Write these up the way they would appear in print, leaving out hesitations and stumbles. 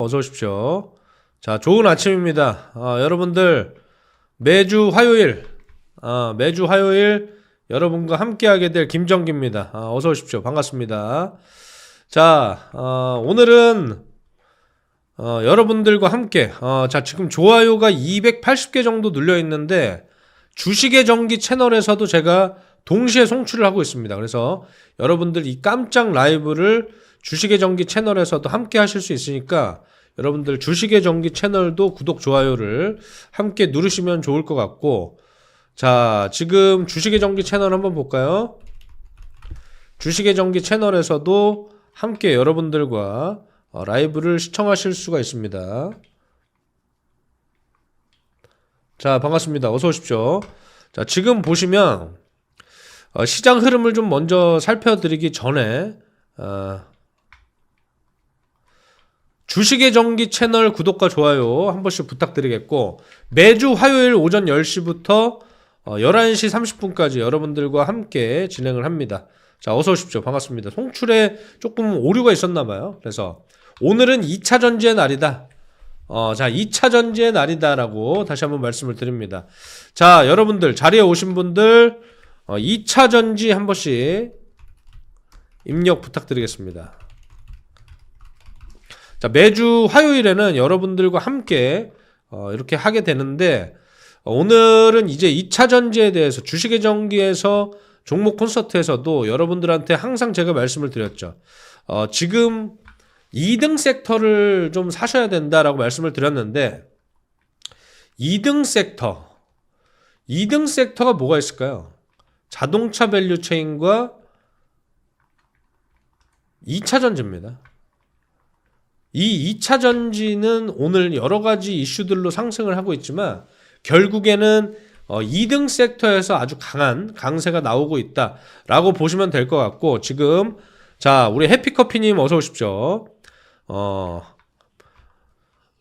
어서 오십시오. 자, 좋은 아침입니다. 여러분들 매주 화요일 여러분과 함께하게 될 김정기입니다. 어서 오십시오. 반갑습니다. 자, 오늘은 여러분들과 함께 자, 지금 좋아요가 280개 정도 눌려 있는데 주식의 전기 채널에서도 제가 동시에 송출을 하고 있습니다. 그래서 여러분들 이 깜짝 라이브를 주식의 전기 채널에서도 함께 하실 수 있으니까 여러분들 주식의 전기 채널도 구독, 좋아요를 함께 누르시면 좋을 것 같고, 자, 지금 주식의 전기 채널 한번 볼까요? 주식의 전기 채널에서도 함께 여러분들과 라이브를 시청하실 수가 있습니다. 자, 반갑습니다. 어서 오십시오. 자, 지금 보시면 시장 흐름을 좀 먼저 살펴드리기 전에 주식의 전기 채널 구독과 좋아요 한 번씩 부탁드리겠고, 매주 화요일 오전 10시부터 11시 30분까지 여러분들과 함께 진행을 합니다. 자, 어서 오십시오. 반갑습니다. 송출에 조금 오류가 있었나 봐요. 그래서 오늘은 2차 전지의 날이다. 자, 2차 전지의 날이다라고 다시 한번 말씀을 드립니다. 자, 여러분들 자리에 오신 분들 2차 전지 한 번씩 입력 부탁드리겠습니다. 자, 매주 화요일에는 여러분들과 함께 이렇게 하게 되는데, 오늘은 이제 2차 전지에 대해서 주식의 전기에서 종목 콘서트에서도 여러분들한테 항상 제가 말씀을 드렸죠. 지금 2등 섹터를 좀 사셔야 된다라고 말씀을 드렸는데, 2등 섹터가 뭐가 있을까요? 자동차 밸류 체인과 2차 전지입니다. 이 2차 전지는 오늘 여러 가지 이슈들로 상승을 하고 있지만 결국에는 2등 섹터에서 아주 강한 강세가 나오고 있다라고 보시면 될 것 같고, 지금 자, 우리 해피커피님 어서 오십시오.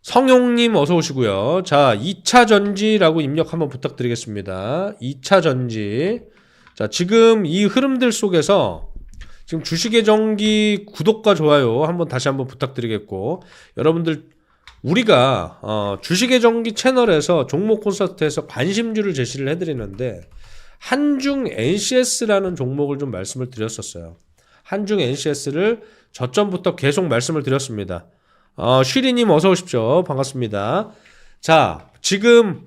성용님 어서 오시고요. 자, 2차 전지라고 입력 한번 부탁드리겠습니다. 2차 전지. 자, 지금 이 흐름들 속에서 지금 주식의 전기 구독과 좋아요 다시 한번 부탁드리겠고, 여러분들 우리가 주식의 전기 채널에서 종목 콘서트에서 관심주를 제시를 해드리는데 한중 NCS라는 종목을 좀 말씀을 드렸었어요. 한중 NCS를 저점부터 계속 말씀을 드렸습니다. 쉬리님 어서 오십시오. 반갑습니다. 자, 지금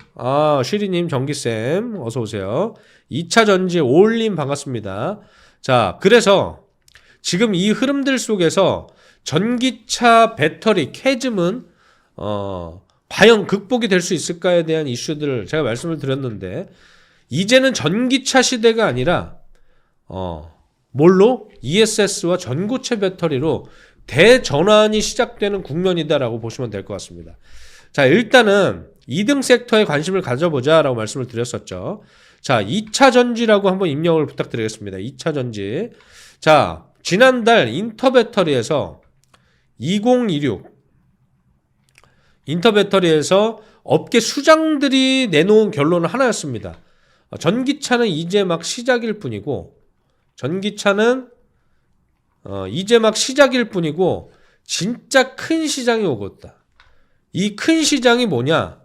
쉬리님, 정기쌤 어서 오세요. 2차 전지 올림 반갑습니다. 자, 그래서 지금 이 흐름들 속에서 전기차 배터리 캐즘은 과연 극복이 될 수 있을까에 대한 이슈들을 제가 말씀을 드렸는데, 이제는 전기차 시대가 아니라 뭘로? ESS와 전고체 배터리로 대전환이 시작되는 국면이다라고 보시면 될 것 같습니다. 자, 일단은 2등 섹터에 관심을 가져보자라고 말씀을 드렸었죠. 자, 2차 전지라고 한번 입력을 부탁드리겠습니다. 2차 전지. 자, 지난달 인터배터리에서 2026 인터배터리에서 업계 수장들이 내놓은 결론은 하나였습니다. 전기차는 이제 막 시작일 뿐이고, 진짜 큰 시장이 오고 있다. 이 큰 시장이 뭐냐?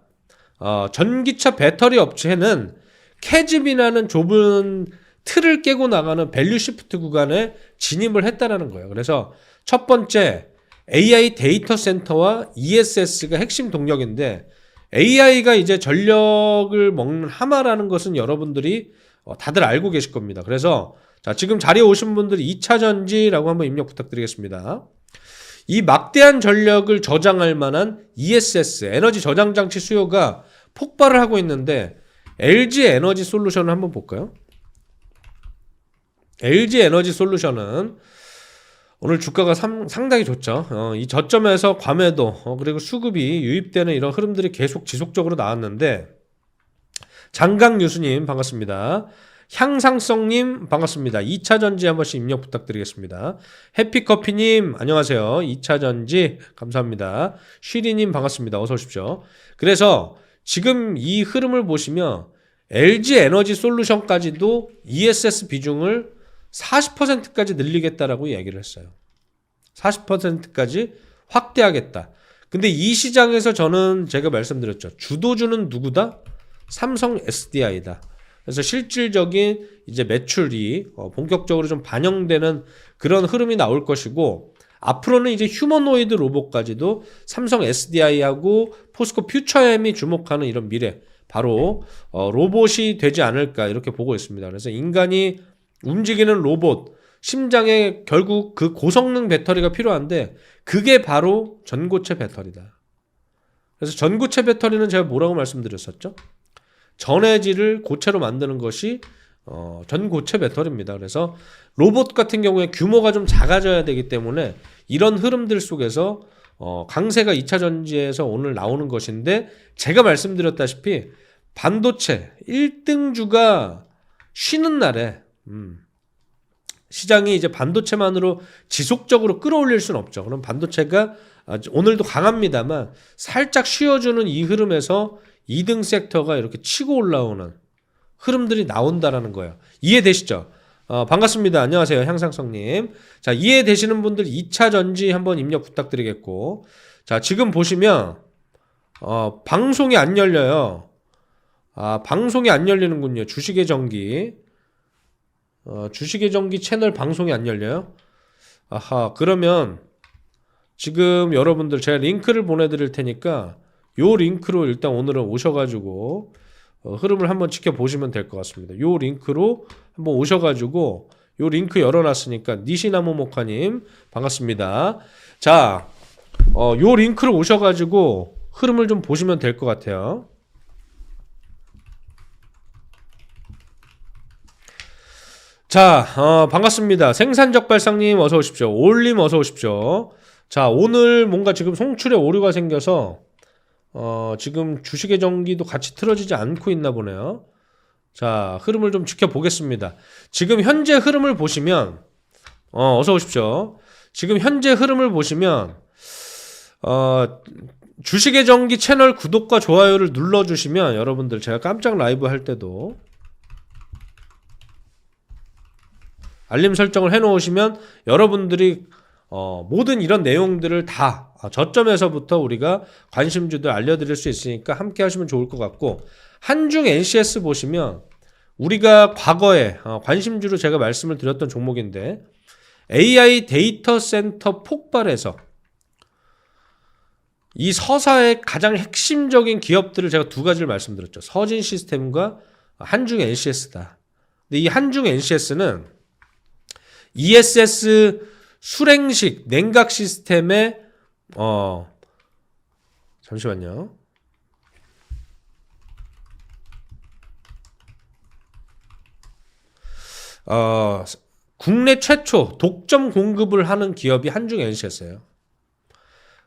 전기차 배터리 업체는 캐즘이라는 좁은 틀을 깨고 나가는 밸류 시프트 구간에 진입을 했다라는 거예요. 그래서 첫 번째 AI 데이터 센터와 ESS가 핵심 동력인데, AI가 이제 전력을 먹는 하마라는 것은 여러분들이 다들 알고 계실 겁니다. 그래서 자, 지금 자리에 오신 분들이 2차 전지라고 한번 입력 부탁드리겠습니다. 이 막대한 전력을 저장할 만한 ESS, 에너지 저장 장치 수요가 폭발을 하고 있는데, LG 에너지 솔루션을 한번 볼까요? LG 에너지 솔루션은 오늘 주가가 상당히 좋죠. 이 저점에서 과매도 그리고 수급이 유입되는 이런 흐름들이 계속 지속적으로 나왔는데, 장강유수님 반갑습니다. 향상성님 반갑습니다. 2차 전지 한 번씩 입력 부탁드리겠습니다. 해피커피님 안녕하세요. 2차 전지 감사합니다. 쉬리님 반갑습니다. 어서 오십시오. 그래서 지금 이 흐름을 보시면 LG 에너지 솔루션까지도 ESS 비중을 40%까지 늘리겠다라고 얘기를 했어요. 40%까지 확대하겠다. 근데 이 시장에서 저는 제가 말씀드렸죠. 주도주는 누구다? 삼성 SDI다. 그래서 실질적인 이제 매출이 본격적으로 좀 반영되는 그런 흐름이 나올 것이고, 앞으로는 이제 휴머노이드 로봇까지도 삼성 SDI하고 포스코 퓨처엠이 주목하는 이런 미래, 바로 로봇이 되지 않을까 이렇게 보고 있습니다. 그래서 인간이 움직이는 로봇, 심장에 결국 그 고성능 배터리가 필요한데 그게 바로 전고체 배터리다. 그래서 전고체 배터리는 제가 뭐라고 말씀드렸었죠? 전해질을 고체로 만드는 것이 전고체 배터리입니다. 그래서 로봇 같은 경우에 규모가 좀 작아져야 되기 때문에 이런 흐름들 속에서 강세가 2차 전지에서 오늘 나오는 것인데, 제가 말씀드렸다시피 반도체 1등주가 쉬는 날에 시장이 이제 반도체만으로 지속적으로 끌어올릴 수는 없죠. 그럼 반도체가 오늘도 강합니다만 살짝 쉬어주는 이 흐름에서 2등 섹터가 이렇게 치고 올라오는 흐름들이 나온다라는 거예요. 이해되시죠? 반갑습니다. 안녕하세요. 향상성님. 자, 이해되시는 분들 2차 전지 한번 입력 부탁드리겠고, 자, 지금 보시면 방송이 안 열려요. 방송이 안 열리는군요. 주식의 전기. 주식의 전기 채널 방송이 안 열려요? 아하, 그러면 지금 여러분들 제가 링크를 보내드릴 테니까 요 링크로 일단 오늘은 오셔가지고 흐름을 한번 지켜보시면 될 것 같습니다. 요 링크로 한번 오셔가지고, 요 링크 열어놨으니까 니시나무 목화님 반갑습니다. 자, 요 링크로 오셔가지고 흐름을 좀 보시면 될 것 같아요. 자, 반갑습니다. 생산적발상님 어서 오십시오. 올림 어서 오십시오. 자, 오늘 뭔가 지금 송출에 오류가 생겨서 지금 주식의 전기도 같이 틀어지지 않고 있나 보네요. 자, 흐름을 좀 지켜보겠습니다. 지금 현재 흐름을 보시면 어서 오십시오. 지금 현재 흐름을 보시면 주식의 전기 채널 구독과 좋아요를 눌러주시면, 여러분들 제가 깜짝 라이브 할 때도 알림 설정을 해놓으시면 여러분들이 모든 이런 내용들을 다 저점에서부터 우리가 관심주들 알려드릴 수 있으니까 함께 하시면 좋을 것 같고, 한중 NCS 보시면 우리가 과거에 관심주로 제가 말씀을 드렸던 종목인데, AI 데이터 센터 폭발에서 이 서사의 가장 핵심적인 기업들을 제가 두 가지를 말씀드렸죠. 서진 시스템과 한중 NCS다. 근데 이 한중 NCS는 ESS 수랭식 냉각 시스템의 잠시만요. 국내 최초 독점 공급을 하는 기업이 한중 NCS예요.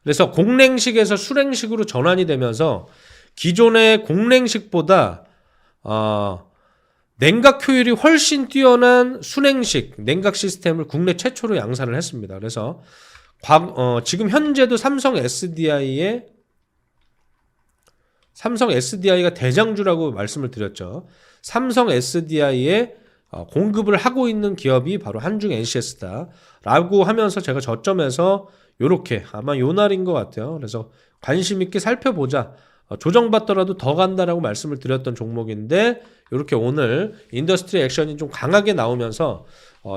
그래서 공냉식에서 수냉식으로 전환이 되면서 기존의 공냉식보다 냉각 효율이 훨씬 뛰어난 수냉식 냉각 시스템을 국내 최초로 양산을 했습니다. 그래서 지금 현재도 삼성 SDI가 대장주라고 말씀을 드렸죠. 삼성 SDI에 공급을 하고 있는 기업이 바로 한중 NCS다 라고 하면서 제가 저점에서 요렇게 아마 요 날인 것 같아요. 그래서 관심 있게 살펴보자, 조정받더라도 더 간다라고 말씀을 드렸던 종목인데, 이렇게 오늘 인더스트리 액션이 좀 강하게 나오면서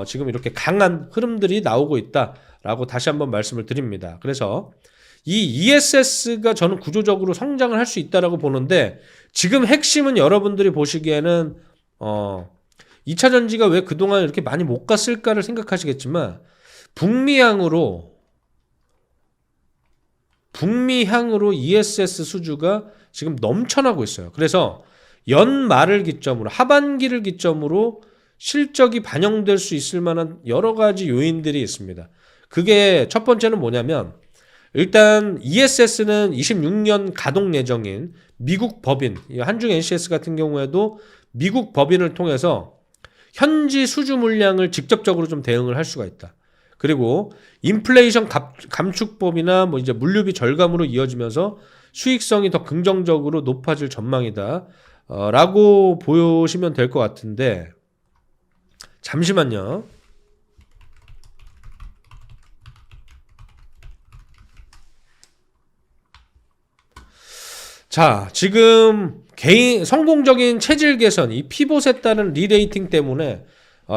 지금 이렇게 강한 흐름들이 나오고 있다라고 다시 한번 말씀을 드립니다. 그래서 이 ESS가 저는 구조적으로 성장을 할 수 있다라고 보는데, 지금 핵심은 여러분들이 보시기에는 2차 전지가 왜 그동안 이렇게 많이 못 갔을까를 생각하시겠지만, 북미향으로 ESS 수주가 지금 넘쳐나고 있어요. 그래서 연말을 기점으로, 하반기를 기점으로 실적이 반영될 수 있을 만한 여러 가지 요인들이 있습니다. 그게 첫 번째는 뭐냐면, 일단 ESS는 26년 가동 예정인 미국 법인, 한중 NCS 같은 경우에도 미국 법인을 통해서 현지 수주 물량을 직접적으로 좀 대응을 할 수가 있다. 그리고 인플레이션 감축법이나 뭐 이제 물류비 절감으로 이어지면서 수익성이 더 긍정적으로 높아질 전망이다 라고 보시면 될 것 같은데, 잠시만요. 자, 지금 성공적인 체질 개선, 이 피봇에 따른 리레이팅 때문에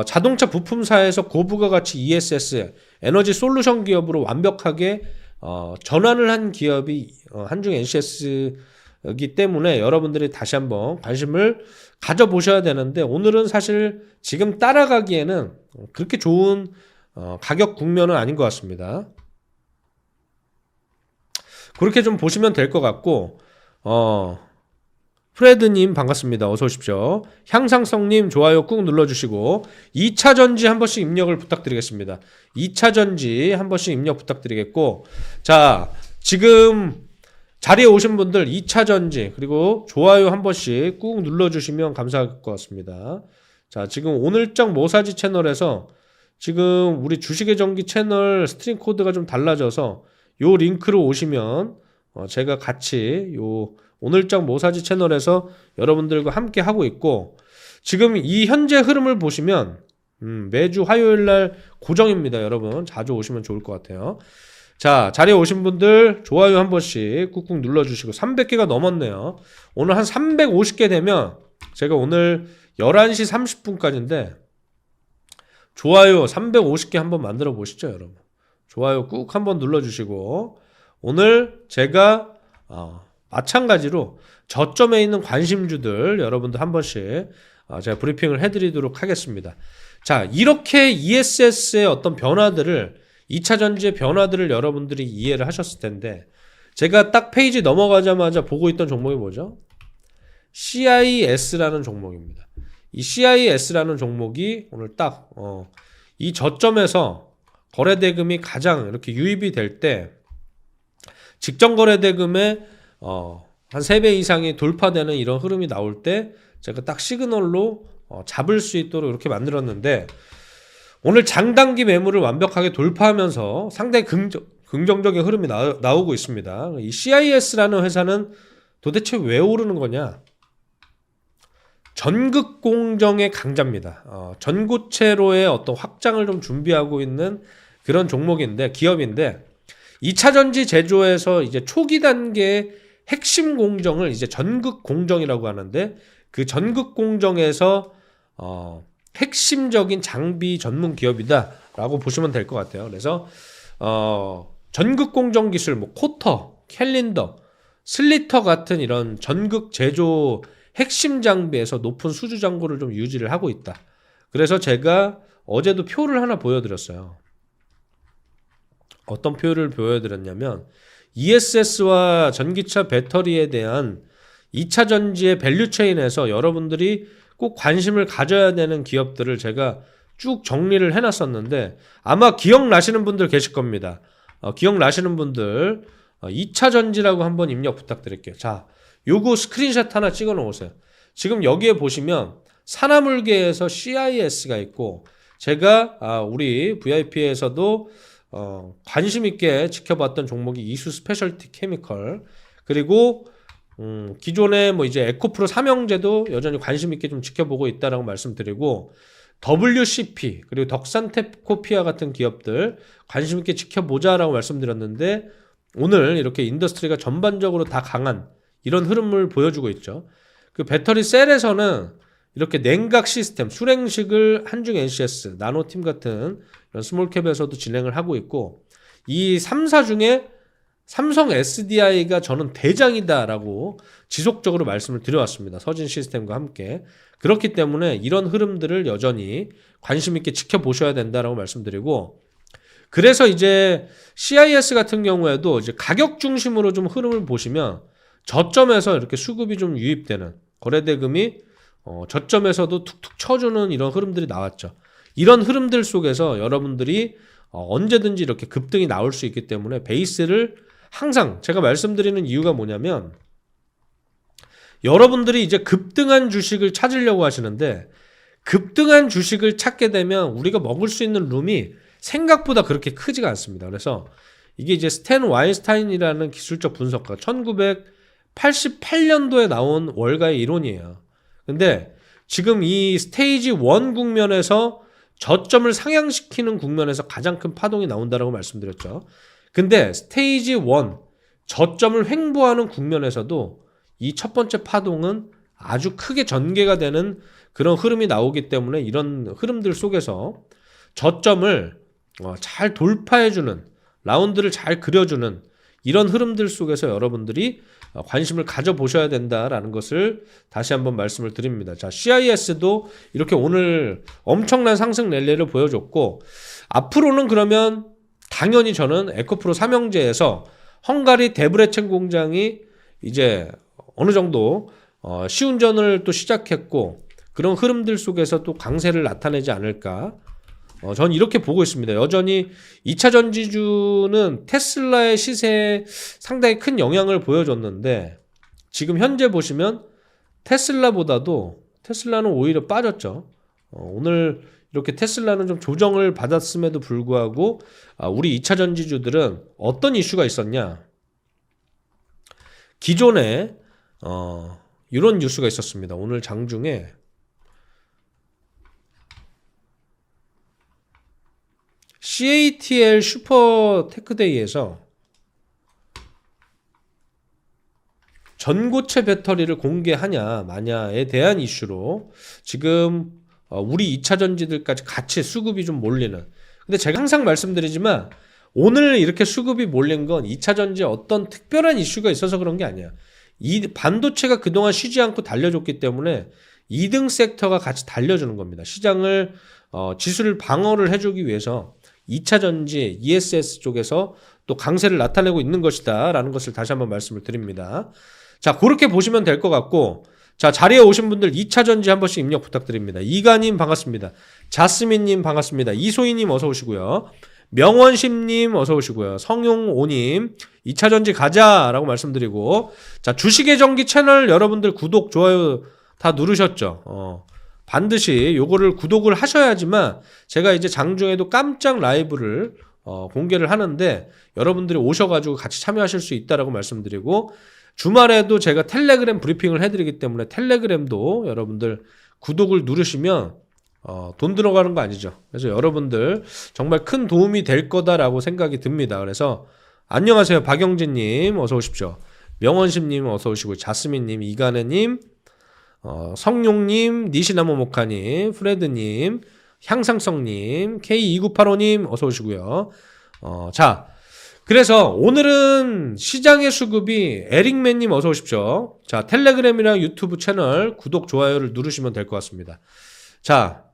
자동차 부품사에서 고부가 가치 ESS, 에너지 솔루션 기업으로 완벽하게 전환을 한 기업이 한중 NCS이기 때문에 여러분들이 다시 한번 관심을 가져보셔야 되는데, 오늘은 사실 지금 따라가기에는 그렇게 좋은 가격 국면은 아닌 것 같습니다. 그렇게 좀 보시면 될 것 같고, 프레드님 반갑습니다. 어서 오십시오. 향상성님 좋아요 꾹 눌러주시고 2차전지 한 번씩 입력을 부탁드리겠습니다. 2차전지 한 번씩 입력 부탁드리겠고, 자, 지금 자리에 오신 분들 2차전지 그리고 좋아요 한 번씩 꾹 눌러주시면 감사할 것 같습니다. 자, 지금 오늘장 모사지 채널에서 지금 우리 주식의 전기 채널 스트림 코드가 좀 달라져서 요 링크로 오시면 제가 같이 요 오늘장 모사지 채널에서 여러분들과 함께 하고 있고, 지금 이 현재 흐름을 보시면 매주 화요일날 고정입니다. 여러분 자주 오시면 좋을 것 같아요. 자, 자리에 오신 분들 좋아요 한 번씩 꾹꾹 눌러주시고, 300개가 넘었네요. 오늘 한 350개 되면 제가 오늘 11시 30분까지인데 좋아요 350개 한번 만들어 보시죠. 여러분 좋아요 꾹 한번 눌러주시고, 오늘 제가 마찬가지로 저점에 있는 관심주들 여러분들 한 번씩 제가 브리핑을 해드리도록 하겠습니다. 자, 이렇게 ESS의 어떤 변화들을, 2차전지의 변화들을 여러분들이 이해를 하셨을 텐데, 제가 딱 페이지 넘어가자마자 보고 있던 종목이 뭐죠? CIS라는 종목입니다. 이 CIS라는 종목이 오늘 딱 이 저점에서 거래대금이 가장 이렇게 유입이 될 때, 직전 거래대금의 한 3배 이상이 돌파되는 이런 흐름이 나올 때 제가 딱 시그널로 잡을 수 있도록 이렇게 만들었는데, 오늘 장단기 매물을 완벽하게 돌파하면서 상당히 긍정적인 흐름이 나오고 있습니다. 이 CIS라는 회사는 도대체 왜 오르는 거냐? 전극 공정의 강자입니다. 전고체로의 어떤 확장을 좀 준비하고 있는 그런 종목인데, 기업인데, 2차전지 제조에서 이제 초기 단계의 핵심 공정을 이제 전극 공정이라고 하는데, 그 전극 공정에서 핵심적인 장비 전문 기업이다라고 보시면 될 것 같아요. 그래서 전극 공정 기술, 뭐 코터, 캘린더, 슬리터 같은 이런 전극 제조 핵심 장비에서 높은 수주 잔고를 좀 유지를 하고 있다. 그래서 제가 어제도 표를 하나 보여드렸어요. 어떤 표를 보여드렸냐면, ESS와 전기차 배터리에 대한 2차 전지의 밸류체인에서 여러분들이 꼭 관심을 가져야 되는 기업들을 제가 쭉 정리를 해놨었는데, 아마 기억나시는 분들 계실 겁니다. 기억나시는 분들 2차 전지라고 한번 입력 부탁드릴게요. 자, 요거 스크린샷 하나 찍어 놓으세요. 지금 여기에 보시면 산화물계에서 CIS가 있고, 제가 우리 VIP에서도 관심 있게 지켜봤던 종목이 이수 스페셜티 케미컬, 그리고 기존에 뭐 이제 에코프로 삼형제도 여전히 관심 있게 좀 지켜보고 있다라고 말씀드리고, WCP 그리고 덕산테코피아 같은 기업들 관심 있게 지켜보자라고 말씀드렸는데, 오늘 이렇게 인더스트리가 전반적으로 다 강한 이런 흐름을 보여주고 있죠. 그 배터리 셀에서는 이렇게 냉각 시스템, 수랭식을 한중 NCS, 나노팀 같은 이런 스몰캡에서도 진행을 하고 있고, 이 3사 중에 삼성 SDI가 저는 대장이다라고 지속적으로 말씀을 드려왔습니다. 서진 시스템과 함께. 그렇기 때문에 이런 흐름들을 여전히 관심 있게 지켜보셔야 된다라고 말씀드리고, 그래서 이제 CIS 같은 경우에도 이제 가격 중심으로 좀 흐름을 보시면 저점에서 이렇게 수급이 좀 유입되는, 거래대금이 저점에서도 툭툭 쳐주는 이런 흐름들이 나왔죠. 이런 흐름들 속에서 여러분들이 언제든지 이렇게 급등이 나올 수 있기 때문에 베이스를 항상 제가 말씀드리는 이유가 뭐냐면, 여러분들이 이제 급등한 주식을 찾으려고 하시는데, 급등한 주식을 찾게 되면 우리가 먹을 수 있는 룸이 생각보다 그렇게 크지가 않습니다. 그래서 이게 이제 스탠 와인스타인이라는 기술적 분석가 1988년도에 나온 월가의 이론이에요. 근데 지금 이 스테이지 1 국면에서 저점을 상향시키는 국면에서 가장 큰 파동이 나온다라고 말씀드렸죠. 근데 스테이지 1 저점을 횡보하는 국면에서도 이 첫 번째 파동은 아주 크게 전개가 되는 그런 흐름이 나오기 때문에 이런 흐름들 속에서 저점을 잘 돌파해주는, 라운드를 잘 그려주는 이런 흐름들 속에서 여러분들이 관심을 가져보셔야 된다라는 것을 다시 한번 말씀을 드립니다. 자, CIS도 이렇게 오늘 엄청난 상승 랠리를 보여줬고, 앞으로는 그러면 당연히 저는 에코프로 삼형제에서 헝가리 데브레첸 공장이 이제 어느 정도 시운전을 또 시작했고, 그런 흐름들 속에서 또 강세를 나타내지 않을까. 전 이렇게 보고 있습니다. 여전히 2차 전지주는 테슬라의 시세에 상당히 큰 영향을 보여줬는데, 지금 현재 보시면 테슬라는 오히려 빠졌죠. 오늘 이렇게 테슬라는 좀 조정을 받았음에도 불구하고 우리 2차 전지주들은 어떤 이슈가 있었냐. 기존에 이런 뉴스가 있었습니다. 오늘 장중에 CATL 슈퍼 테크데이에서 전고체 배터리를 공개하냐 마냐에 대한 이슈로 지금 우리 2차 전지들까지 같이 수급이 좀 몰리는. 근데 제가 항상 말씀드리지만 오늘 이렇게 수급이 몰린 건 2차 전지에 어떤 특별한 이슈가 있어서 그런 게 아니야. 이 반도체가 그동안 쉬지 않고 달려줬기 때문에 2등 섹터가 같이 달려주는 겁니다. 시장을 지수를 방어를 해주기 위해서 2차 전지 ESS 쪽에서 또 강세를 나타내고 있는 것이다 라는 것을 다시 한번 말씀을 드립니다. 자, 그렇게 보시면 될 것 같고, 자, 자리에 오신 분들 2차 전지 한 번씩 입력 부탁드립니다. 이가님 반갑습니다. 자스민님 반갑습니다. 이소희님 어서 오시고요. 명원심님 어서 오시고요. 성용오님 2차 전지 가자라고 말씀드리고, 자, 주식의 전기 채널 여러분들 구독 좋아요 다 누르셨죠? 반드시 요거를 구독을 하셔야지만 제가 이제 장중에도 깜짝 라이브를 공개를 하는데 여러분들이 오셔가지고 같이 참여하실 수 있다라고 말씀드리고, 주말에도 제가 텔레그램 브리핑을 해드리기 때문에 텔레그램도 여러분들 구독을 누르시면 돈 들어가는 거 아니죠. 그래서 여러분들 정말 큰 도움이 될 거다라고 생각이 듭니다. 그래서 안녕하세요. 박영진님 어서 오십시오. 명원심님 어서 오시고, 자스민님, 이간혜님, 성룡님, 니시나모모카님, 프레드님, 향상성님, K2985님 어서 오시고요. 자, 그래서 오늘은 시장의 수급이 에릭맨님 어서 오십시오. 자, 텔레그램이랑 유튜브 채널 구독, 좋아요를 누르시면 될 것 같습니다. 자,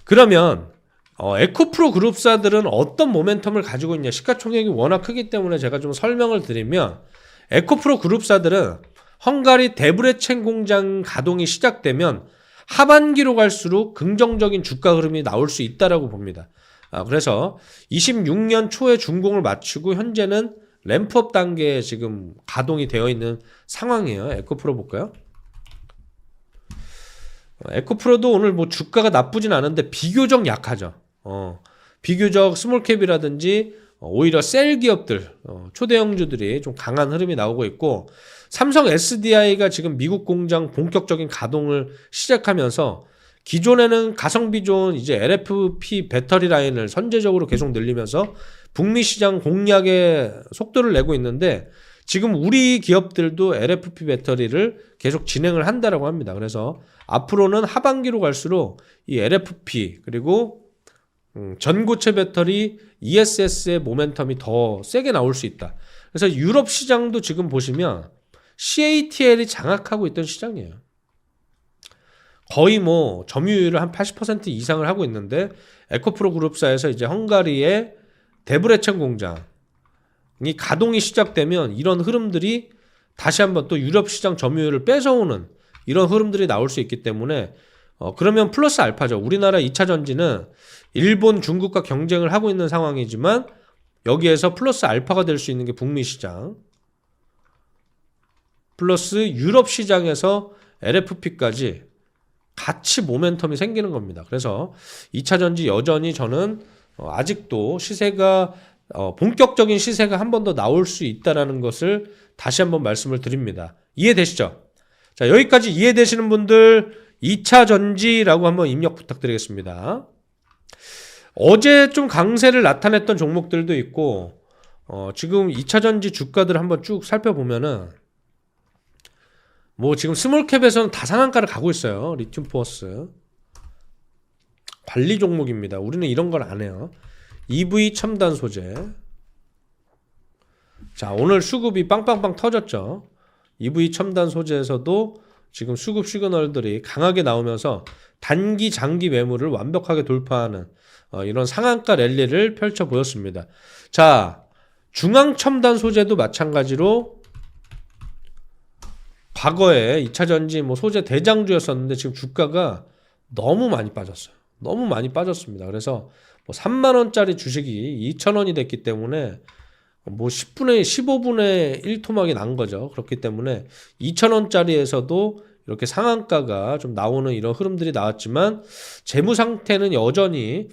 그러면 에코프로 그룹사들은 어떤 모멘텀을 가지고 있냐. 시가총액이 워낙 크기 때문에 제가 좀 설명을 드리면, 에코프로 그룹사들은 헝가리 데브레첸 공장 가동이 시작되면 하반기로 갈수록 긍정적인 주가 흐름이 나올 수 있다라고 봅니다. 그래서 26년 초에 준공을 마치고 현재는 램프업 단계에 지금 가동이 되어 있는 상황이에요. 에코프로 볼까요? 에코프로도 오늘 뭐 주가가 나쁘진 않은데 비교적 약하죠. 비교적 스몰캡이라든지 오히려 셀 기업들, 초대형주들이 좀 강한 흐름이 나오고 있고, 삼성 SDI가 지금 미국 공장 본격적인 가동을 시작하면서 기존에는 가성비 좋은 이제 LFP 배터리 라인을 선제적으로 계속 늘리면서 북미 시장 공략에 속도를 내고 있는데, 지금 우리 기업들도 LFP 배터리를 계속 진행을 한다라고 합니다. 그래서 앞으로는 하반기로 갈수록 이 LFP 그리고 전고체 배터리 ESS의 모멘텀이 더 세게 나올 수 있다. 그래서 유럽 시장도 지금 보시면 CATL이 장악하고 있던 시장이에요. 거의 뭐 점유율을 한 80% 이상을 하고 있는데, 에코프로 그룹사에서 이제 헝가리의 데브레첸 공장이 가동이 시작되면 이런 흐름들이 다시 한번 또 유럽 시장 점유율을 뺏어오는 이런 흐름들이 나올 수 있기 때문에 그러면 플러스 알파죠. 우리나라 2차 전지는 일본, 중국과 경쟁을 하고 있는 상황이지만 여기에서 플러스 알파가 될 수 있는 게 북미 시장 플러스 유럽 시장에서 LFP까지 같이 모멘텀이 생기는 겁니다. 그래서 2차 전지 여전히 저는 아직도 시세가 본격적인 시세가 한 번 더 나올 수 있다는 것을 다시 한번 말씀을 드립니다. 이해되시죠? 자, 여기까지 이해되시는 분들 2차 전지라고 한번 입력 부탁드리겠습니다. 어제 좀 강세를 나타냈던 종목들도 있고, 지금 2차전지 주가들 한번 쭉 살펴보면은 뭐 지금 스몰캡에서는 다 상한가를 가고 있어요. 리튬 포어스 관리 종목입니다. 우리는 이런 걸 안 해요. EV 첨단 소재. 자, 오늘 수급이 빵빵빵 터졌죠. EV 첨단 소재에서도 지금 수급 시그널들이 강하게 나오면서 단기 장기 매물을 완벽하게 돌파하는 이런 상한가 랠리를 펼쳐 보였습니다. 자, 중앙 첨단 소재도 마찬가지로 과거에 2차전지 뭐 소재 대장주였었는데 지금 주가가 너무 많이 빠졌어요. 너무 많이 빠졌습니다. 그래서 뭐 3만 원짜리 주식이 2,000원이 됐기 때문에 뭐 15분의 1 토막이 난 거죠. 그렇기 때문에 2,000원짜리에서도 이렇게 상한가가 좀 나오는 이런 흐름들이 나왔지만 재무 상태는 여전히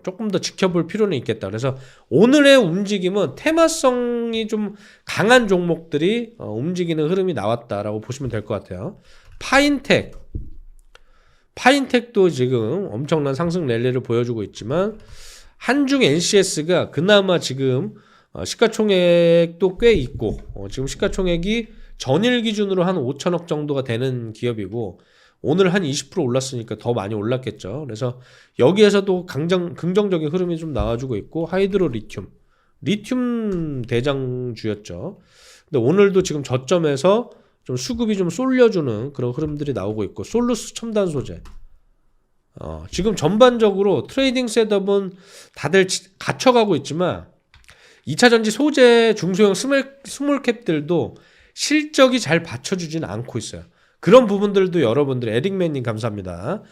조금 더 지켜볼 필요는 있겠다. 그래서 오늘의 움직임은 테마성이 좀 강한 종목들이 움직이는 흐름이 나왔다라고 보시면 될 것 같아요. 파인텍도 지금 엄청난 상승 랠리를 보여주고 있지만 한중 NCS가 그나마 지금 시가총액도 꽤 있고 지금 시가총액이 전일 기준으로 한 5천억 정도가 되는 기업이고 오늘 한 20% 올랐으니까 더 많이 올랐겠죠. 그래서 여기에서도 긍정적인 흐름이 좀 나와주고 있고 하이드로 리튬 대장주였죠. 근데 오늘도 지금 저점에서 좀 수급이 좀 쏠려주는 그런 흐름들이 나오고 있고 솔루스 첨단 소재 지금 전반적으로 트레이딩 셋업은 다들 갇혀가고 있지만 2차전지 소재 중소형 스몰캡들도 실적이 잘 받쳐주진 않고 있어요. 그런 부분들도 여러분들 에릭맨님 감사합니다.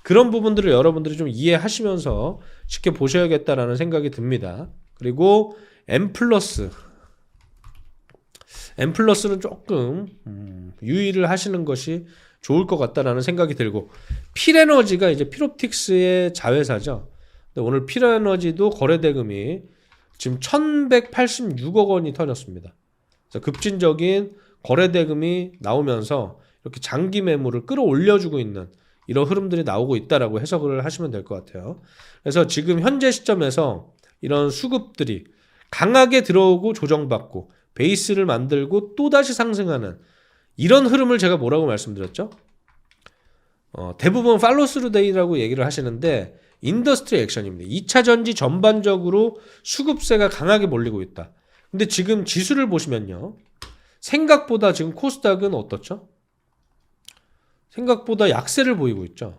그런 부분들을 여러분들이 좀 이해하시면서 지켜보셔야겠다라는 생각이 듭니다. 그리고 M+는 조금 유의를 하시는 것이 좋을 것 같다라는 생각이 들고 필에너지가 이제 필옵틱스의 자회사죠. 근데 오늘 필에너지도 거래대금이 지금 1,186억 원이 터졌습니다. 급진적인 거래대금이 나오면서 이렇게 장기 매물을 끌어올려주고 있는 이런 흐름들이 나오고 있다라고 해석을 하시면 될 것 같아요. 그래서 지금 현재 시점에서 이런 수급들이 강하게 들어오고 조정받고 베이스를 만들고 또다시 상승하는 이런 흐름을 제가 뭐라고 말씀드렸죠? 대부분 팔로스루 데이라고 얘기를 하시는데 인더스트리 액션입니다. 2차 전지 전반적으로 수급세가 강하게 몰리고 있다. 근데 지금 지수를 보시면요. 생각보다 지금 코스닥은 어떻죠? 생각보다 약세를 보이고 있죠.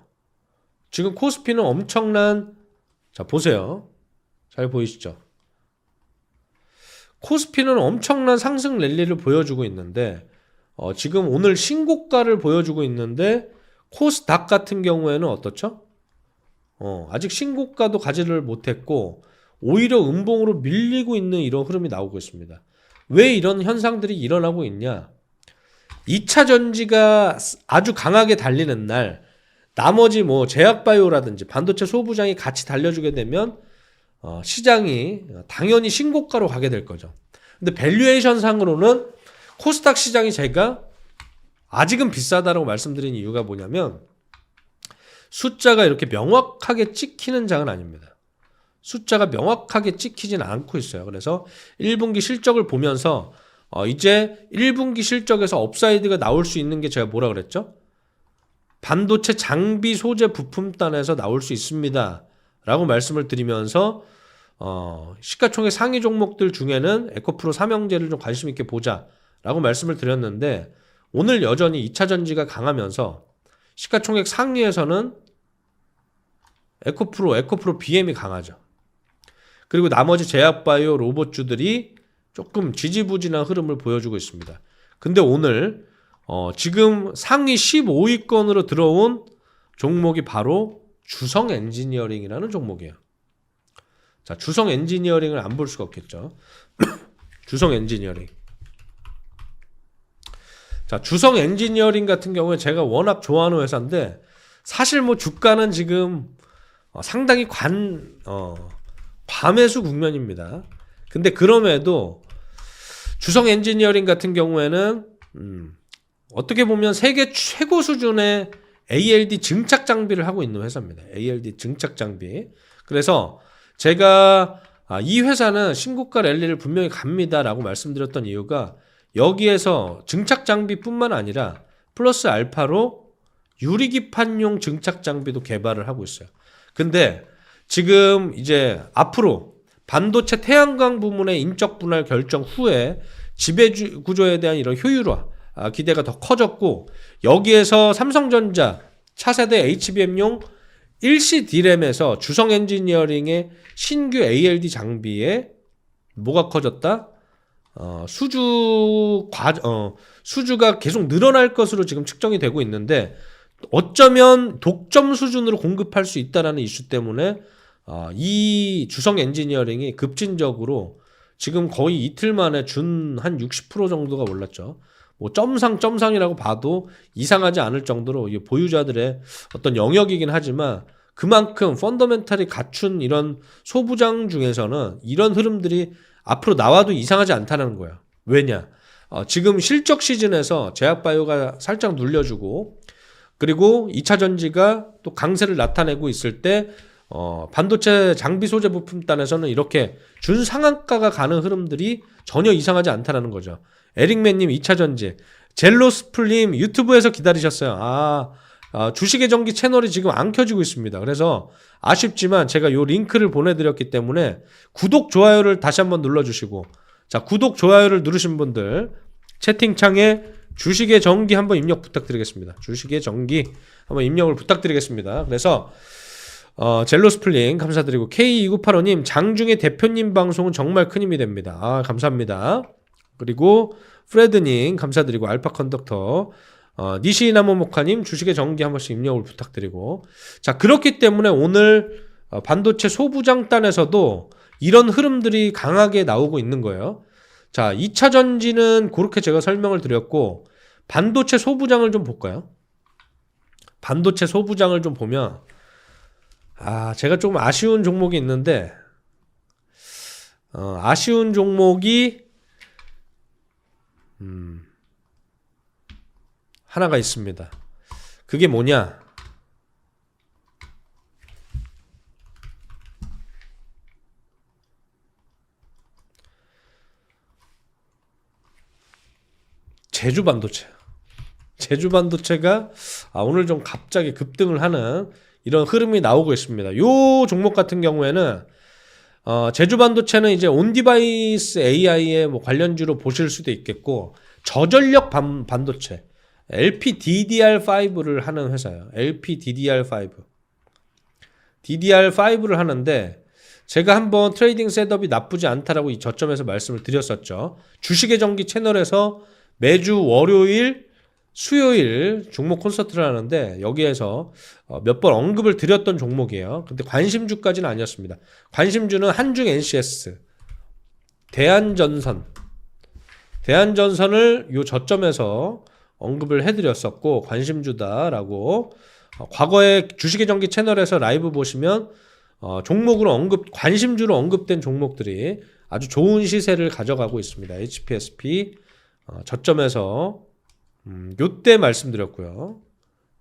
지금 코스피는 엄청난 자 보세요. 잘 보이시죠? 코스피는 엄청난 상승 랠리를 보여주고 있는데 지금 오늘 신고가를 보여주고 있는데 코스닥 같은 경우에는 어떻죠? 아직 신고가도 가지를 못했고 오히려 음봉으로 밀리고 있는 이런 흐름이 나오고 있습니다. 왜 이런 현상들이 일어나고 있냐? 2차 전지가 아주 강하게 달리는 날 나머지 뭐 제약바이오라든지 반도체 소부장이 같이 달려주게 되면 시장이 당연히 신고가로 가게 될 거죠. 근데 밸류에이션 상으로는 코스닥 시장이 제가 아직은 비싸다라고 말씀드린 이유가 뭐냐면 숫자가 이렇게 명확하게 찍히는 장은 아닙니다. 숫자가 명확하게 찍히진 않고 있어요. 그래서 1분기 실적을 보면서 이제 1분기 실적에서 업사이드가 나올 수 있는 게 제가 뭐라 그랬죠? 반도체 장비 소재 부품단에서 나올 수 있습니다. 라고 말씀을 드리면서 시가총액 상위 종목들 중에는 에코프로 삼형제를 좀 관심 있게 보자 라고 말씀을 드렸는데 오늘 여전히 2차전지가 강하면서 시가총액 상위에서는 에코프로 BM이 강하죠. 그리고 나머지 제약바이오 로봇주들이 조금 지지부진한 흐름을 보여주고 있습니다. 근데 오늘 지금 상위 15위권으로 들어온 종목이 바로 주성 엔지니어링이라는 종목이에요. 자, 주성 엔지니어링을 안 볼 수가 없겠죠. 주성 엔지니어링. 자, 주성 엔지니어링 같은 경우에 제가 워낙 좋아하는 회사인데 사실 뭐 주가는 지금 상당히 과매수 국면입니다. 근데 그럼에도 주성 엔지니어링 같은 경우에는 어떻게 보면 세계 최고 수준의 ALD 증착 장비를 하고 있는 회사입니다. ALD 증착 장비. 그래서 제가 이 회사는 신고가 랠리를 분명히 갑니다라고 말씀드렸던 이유가 여기에서 증착 장비뿐만 아니라 플러스 알파로 유리기판용 증착 장비도 개발을 하고 있어요. 근데 지금 이제 앞으로 반도체 태양광 부문의 인적 분할 결정 후에 지배 구조에 대한 이런 효율화 기대가 더 커졌고, 여기에서 삼성전자 차세대 HBM용 일시 D램에서 주성 엔지니어링의 신규 ALD 장비에 뭐가 커졌다? 수주가 계속 늘어날 것으로 지금 측정이 되고 있는데, 어쩌면 독점 수준으로 공급할 수 있다라는 이슈 때문에 이 주성 엔지니어링이 급진적으로 지금 거의 이틀 만에 준 한 60% 정도가 올랐죠. 뭐 점상이라고 봐도 이상하지 않을 정도로 보유자들의 어떤 영역이긴 하지만, 그만큼 펀더멘탈이 갖춘 이런 소부장 중에서는 이런 흐름들이 앞으로 나와도 이상하지 않다는 거야. 왜냐? 지금 실적 시즌에서 제약바이오가 살짝 눌려주고, 그리고 2차 전지가 또 강세를 나타내고 있을 때 반도체 장비 소재 부품단에서는 이렇게 준상한가가 가는 흐름들이 전혀 이상하지 않다는 거죠. 에릭맨님 2차 전지, 젤로스플님 유튜브에서 기다리셨어요. 주식의 전기 채널이 지금 안 켜지고 있습니다. 그래서 아쉽지만 제가 요 링크를 보내드렸기 때문에 구독, 좋아요를 다시 한번 눌러주시고, 자, 구독, 좋아요를 누르신 분들 채팅창에 주식의 전기 한번 입력 부탁드리겠습니다. 주식의 전기 한번 입력을 부탁드리겠습니다. 그래서 젤로스플링 감사드리고, K2985님 장중에 대표님 방송은 정말 큰 힘이 됩니다. 감사합니다. 그리고 프레드님 감사드리고, 알파 컨덕터 니시나모모카님 주식의 전기 한 번씩 입력을 부탁드리고, 자, 그렇기 때문에 오늘 반도체 소부장단에서도 이런 흐름들이 강하게 나오고 있는 거예요. 자, 2차 전지는 그렇게 제가 설명을 드렸고, 반도체 소부장을 좀 볼까요? 반도체 소부장을 좀 보면 제가 좀 아쉬운 종목이 있는데, 아쉬운 종목이 하나가 있습니다. 그게 뭐냐? 제주반도체. 제주반도체가 오늘 좀 갑자기 급등을 하는 이런 흐름이 나오고 있습니다. 요 종목 같은 경우에는 제주반도체는 이제 온디바이스 AI의 뭐 관련주로 보실 수도 있겠고, 저전력 반도체 LPDDR5를 하는 회사예요. LPDDR5. DDR5를 하는데, 제가 한번 트레이딩 셋업이 나쁘지 않다라고 이 저점에서 말씀을 드렸었죠. 주식의 전기 채널에서 매주 월요일, 수요일 종목 콘서트를 하는데, 여기에서 몇 번 언급을 드렸던 종목이에요. 근데 관심주까지는 아니었습니다. 관심주는 한중 NCS, 대한전선을 요 저점에서 언급을 해드렸었고, 관심주다라고. 과거에 주식의 전기 채널에서 라이브 보시면 종목으로 관심주로 언급된 종목들이 아주 좋은 시세를 가져가고 있습니다. HPSP 저점에서 요때 말씀드렸고요.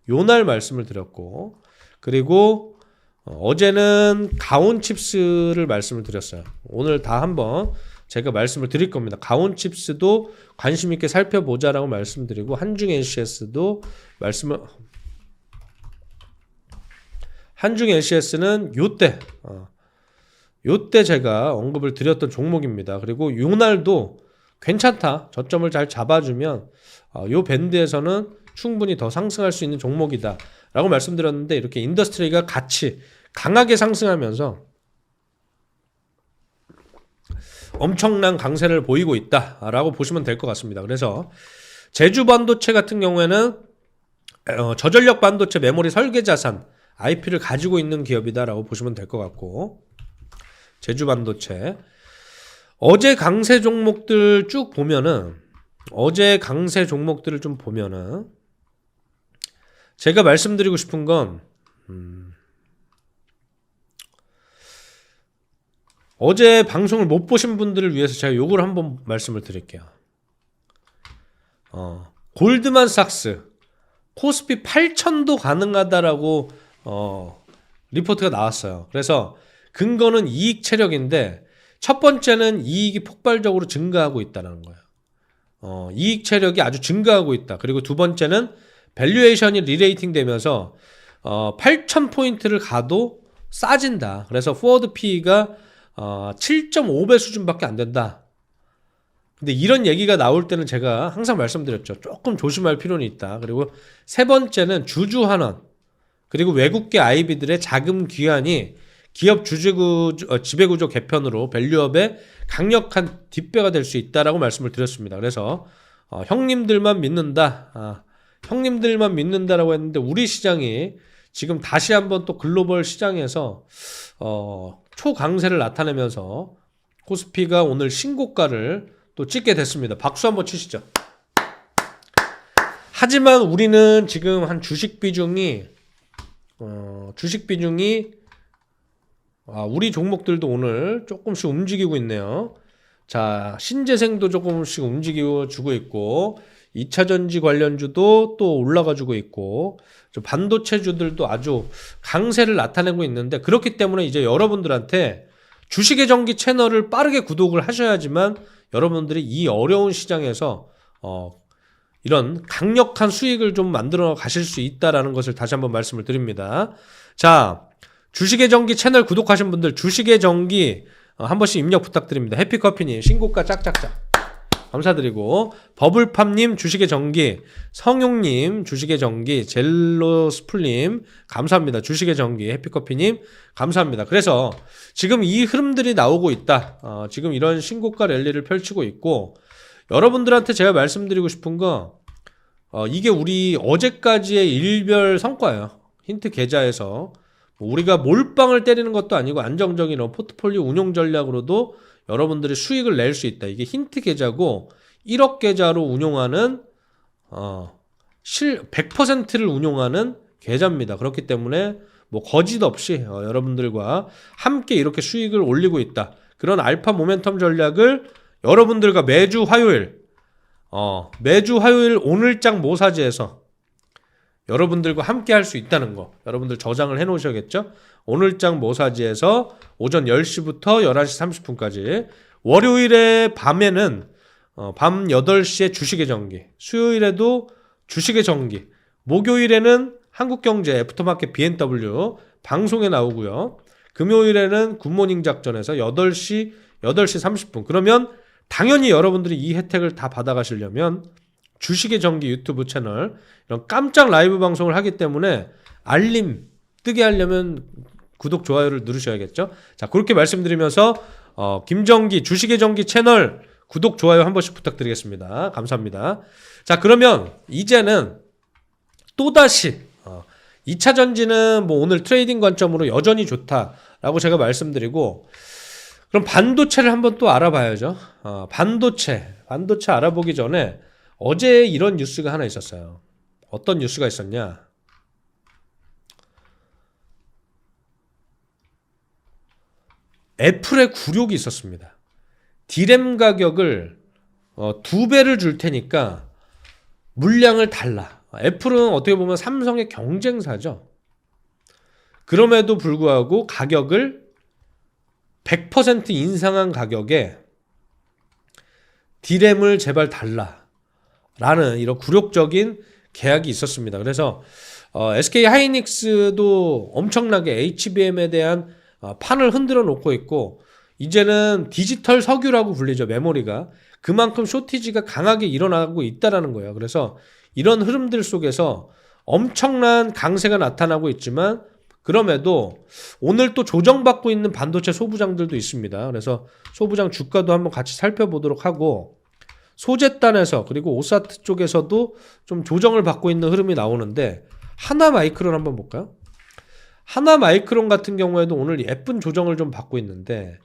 요날 말씀을 드렸고, 그리고 어제는 가온칩스를 말씀을 드렸어요. 오늘 다 한번 제가 말씀을 드릴 겁니다. 가온칩스도 관심 있게 살펴보자라고 말씀드리고, 한중 NCS도 한중 NCS는 요때 제가 언급을 드렸던 종목입니다. 그리고 요날도 괜찮다, 저점을 잘 잡아주면 요 밴드에서는 충분히 더 상승할 수 있는 종목이다 라고 말씀드렸는데, 이렇게 인더스트리가 같이 강하게 상승하면서 엄청난 강세를 보이고 있다라고 보시면 될 것 같습니다. 그래서 제주반도체 같은 경우에는 저전력 반도체 메모리 설계 자산 IP를 가지고 있는 기업이다라고 보시면 될 것 같고, 제주반도체 어제 강세 종목들 쭉 보면은, 제가 말씀드리고 싶은 건 어제 방송을 못 보신 분들을 위해서 제가 요걸 한번 말씀을 드릴게요. 골드만삭스 코스피 8,000도 가능하다라고 리포트가 나왔어요. 그래서 근거는 이익 체력인데, 첫 번째는 이익이 폭발적으로 증가하고 있다는 거예요. 이익 체력이 아주 증가하고 있다. 그리고 두 번째는 밸류에이션이 리레이팅 되면서 8,000포인트를 가도 싸진다. 그래서 포워드 PE가 7.5배 수준밖에 안 된다. 근데 이런 얘기가 나올 때는 제가 항상 말씀드렸죠. 조금 조심할 필요는 있다. 그리고 세 번째는 주주환원, 그리고 외국계 IB들의 자금 귀환이 기업 지배구조 개편으로 밸류업의 강력한 뒷배가 될 수 있다라고 말씀을 드렸습니다. 그래서 형님들만 믿는다. 형님들만 믿는다라고 했는데 우리 시장이 지금 다시 한번 또 글로벌 시장에서 초강세를 나타내면서 코스피가 오늘 신고가를 또 찍게 됐습니다. 박수 한번 치시죠. 하지만 우리는 지금 한 주식 비중이 우리 종목들도 오늘 조금씩 움직이고 있네요. 자, 신재생도 조금씩 움직여 주고 있고 2차전지 관련주도 또 올라가 주고 있고 반도체주들도 아주 강세를 나타내고 있는데, 그렇기 때문에 이제 여러분들한테 주식의 전기 채널을 빠르게 구독을 하셔야지만 여러분들이 이 어려운 시장에서 이런 강력한 수익을 좀 만들어 가실 수 있다라는 것을 다시 한번 말씀을 드립니다. 자, 주식의 전기 채널 구독하신 분들 주식의 전기 한 번씩 입력 부탁드립니다. 해피커피님 신고가 짝짝짝 감사드리고, 버블팝님 주식의 전기, 성용님 주식의 전기, 젤로스플님 감사합니다. 주식의 전기, 해피커피님 감사합니다. 그래서 지금 이 흐름들이 나오고 있다. 지금 이런 신고가 랠리를 펼치고 있고, 여러분들한테 제가 말씀드리고 싶은 거 이게 우리 어제까지의 일별 성과예요. 힌트 계좌에서 우리가 몰빵을 때리는 것도 아니고 안정적인 포트폴리오 운용 전략으로도 여러분들이 수익을 낼 수 있다. 이게 힌트 계좌고 1억 계좌로 운용하는 100%를 운용하는 계좌입니다. 그렇기 때문에 뭐 거짓 없이 여러분들과 함께 이렇게 수익을 올리고 있다. 그런 알파 모멘텀 전략을 여러분들과 매주 화요일 오늘장 모사지에서 여러분들과 함께 할 수 있다는 거 여러분들 저장을 해 놓으셔야겠죠. 오늘장 모사지에서 오전 10시부터 11시 30분까지, 월요일에 밤에는 밤 8시에 주식의 전기, 수요일에도 주식의 전기, 목요일에는 한국경제 애프터마켓 B&W 방송에 나오고요. 금요일에는 굿모닝 작전에서 8시 30분. 그러면 당연히 여러분들이 이 혜택을 다 받아가시려면 주식의 전기 유튜브 채널 이런 깜짝 라이브 방송을 하기 때문에 알림 뜨게 하려면 구독, 좋아요를 누르셔야겠죠. 자, 그렇게 말씀드리면서 김정기 주식의 전기 채널 구독, 좋아요 한 번씩 부탁드리겠습니다. 감사합니다. 자, 그러면 이제는 또다시 2차 전지는 뭐 오늘 트레이딩 관점으로 여전히 좋다라고 제가 말씀드리고, 그럼 반도체를 한번 또 알아봐야죠. 반도체 알아보기 전에 어제 이런 뉴스가 하나 있었어요. 어떤 뉴스가 있었냐? 애플의 굴욕이 있었습니다. 디램 가격을 2배를 줄 테니까 물량을 달라. 애플은 어떻게 보면 삼성의 경쟁사죠. 그럼에도 불구하고 가격을 100% 인상한 가격에 디램을 제발 달라라는 이런 굴욕적인 계약이 있었습니다. 그래서 SK 하이닉스도 엄청나게 HBM에 대한 판을 흔들어 놓고 있고, 이제는 디지털 석유라고 불리죠. 메모리가 그만큼 쇼티지가 강하게 일어나고 있다라는 거예요. 그래서 이런 흐름들 속에서 엄청난 강세가 나타나고 있지만, 그럼에도 오늘 또 조정받고 있는 반도체 소부장들도 있습니다. 그래서 소부장 주가도 한번 같이 살펴보도록 하고, 소재단에서 그리고 오사트 쪽에서도 좀 조정을 받고 있는 흐름이 나오는데, 하나마이크론 한번 볼까요? 하나마이크론 같은 경우에도 오늘 예쁜 조정을 좀 받고 있는데,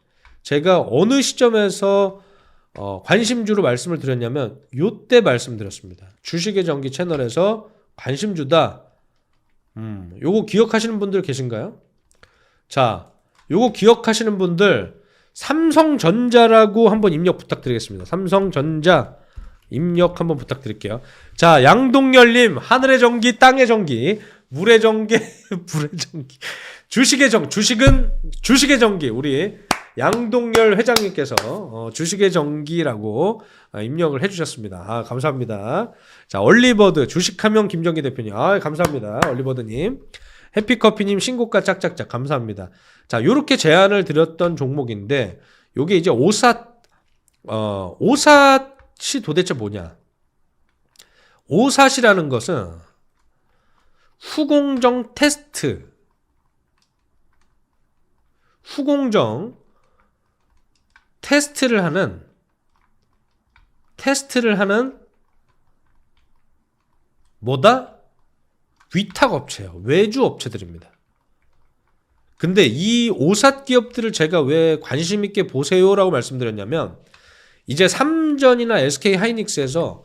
제가 어느 시점에서 관심주로 말씀을 드렸냐면 요때 말씀드렸습니다. 주식의 전기 채널에서 관심주다. 요거 기억하시는 분들 계신가요? 자, 요거 기억하시는 분들 삼성전자라고 한번 입력 부탁드리겠습니다. 삼성전자 입력 한번 부탁드릴게요. 자, 양동열님, 하늘의 전기, 땅의 전기, 물의 전기, 불의 전기, 주식은 주식의 전기, 우리 양동열 회장님께서 주식의 정기라고 입력을 해주셨습니다. 감사합니다. 자, 얼리버드 주식하면 김정기 대표님, 감사합니다. 얼리버드님, 해피커피님 신고가 짝짝짝 감사합니다. 자, 요렇게 제안을 드렸던 종목인데 요게 이제 오삿이 도대체 뭐냐? 오삿이라는 것은 후공정 테스트를 하는 뭐다? 위탁 업체예요. 외주 업체들입니다. 근데 이 오삿 기업들을 제가 왜 관심 있게 보세요라고 말씀드렸냐면 이제 삼전이나 SK 하이닉스에서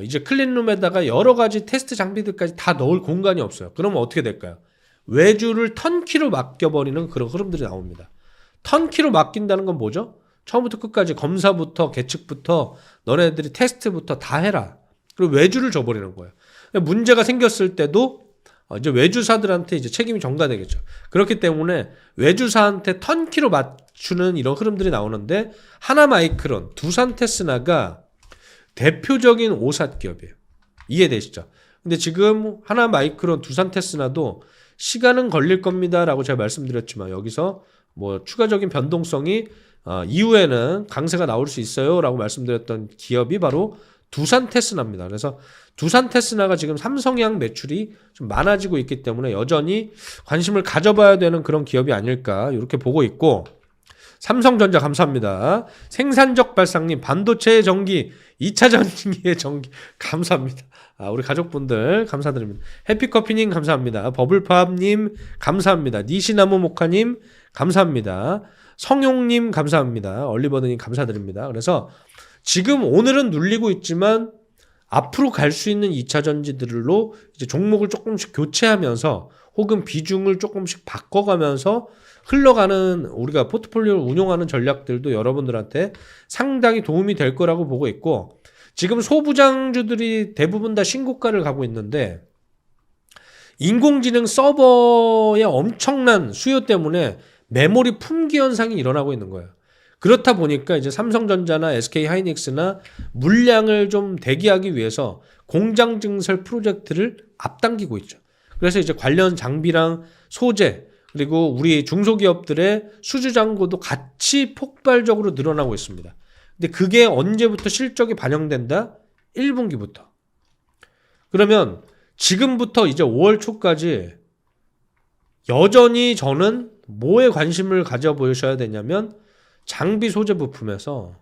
이제 클린룸에다가 여러 가지 테스트 장비들까지 다 넣을 공간이 없어요. 그러면 어떻게 될까요? 외주를 턴키로 맡겨버리는 그런 흐름들이 나옵니다. 턴키로 맡긴다는 건 뭐죠? 처음부터 끝까지 검사부터 계측부터 너네들이 테스트부터 다 해라. 그리고 외주를 줘버리는 거예요. 문제가 생겼을 때도 이제 외주사들한테 이제 책임이 전가되겠죠. 그렇기 때문에 외주사한테 턴키로 맞추는 이런 흐름들이 나오는데 하나마이크론, 두산테스나가 대표적인 오삿 기업이에요. 이해되시죠? 근데 지금 하나마이크론, 두산테스나도 시간은 걸릴 겁니다라고 제가 말씀드렸지만 여기서 뭐 추가적인 변동성이 이후에는 강세가 나올 수 있어요라고 말씀드렸던 기업이 바로 두산테스나입니다. 그래서 두산테스나가 지금 삼성양 매출이 좀 많아지고 있기 때문에 여전히 관심을 가져봐야 되는 그런 기업이 아닐까 이렇게 보고 있고, 삼성전자 감사합니다. 생산적 발상님 반도체의 전기 2차 전기의 전기 감사합니다. 우리 가족분들 감사드립니다. 해피커피님 감사합니다. 버블팝님 감사합니다. 니시나무 모카님 감사합니다. 성용님 감사합니다. 얼리버드님 감사드립니다. 그래서 지금 오늘은 눌리고 있지만 앞으로 갈 수 있는 2차 전지들로 이제 종목을 조금씩 교체하면서 혹은 비중을 조금씩 바꿔가면서 흘러가는 우리가 포트폴리오를 운용하는 전략들도 여러분들한테 상당히 도움이 될 거라고 보고 있고, 지금 소부장주들이 대부분 다 신고가를 가고 있는데 인공지능 서버의 엄청난 수요 때문에 메모리 품귀 현상이 일어나고 있는 거예요. 그렇다 보니까 이제 삼성전자나 SK 하이닉스나 물량을 좀 대기하기 위해서 공장 증설 프로젝트를 앞당기고 있죠. 그래서 이제 관련 장비랑 소재 그리고 우리 중소기업들의 수주 잔고도 같이 폭발적으로 늘어나고 있습니다. 근데 그게 언제부터 실적이 반영된다? 1분기부터. 그러면 지금부터 이제 5월 초까지 여전히 저는 뭐에 관심을 가져보셔야 되냐면 장비 소재 부품에서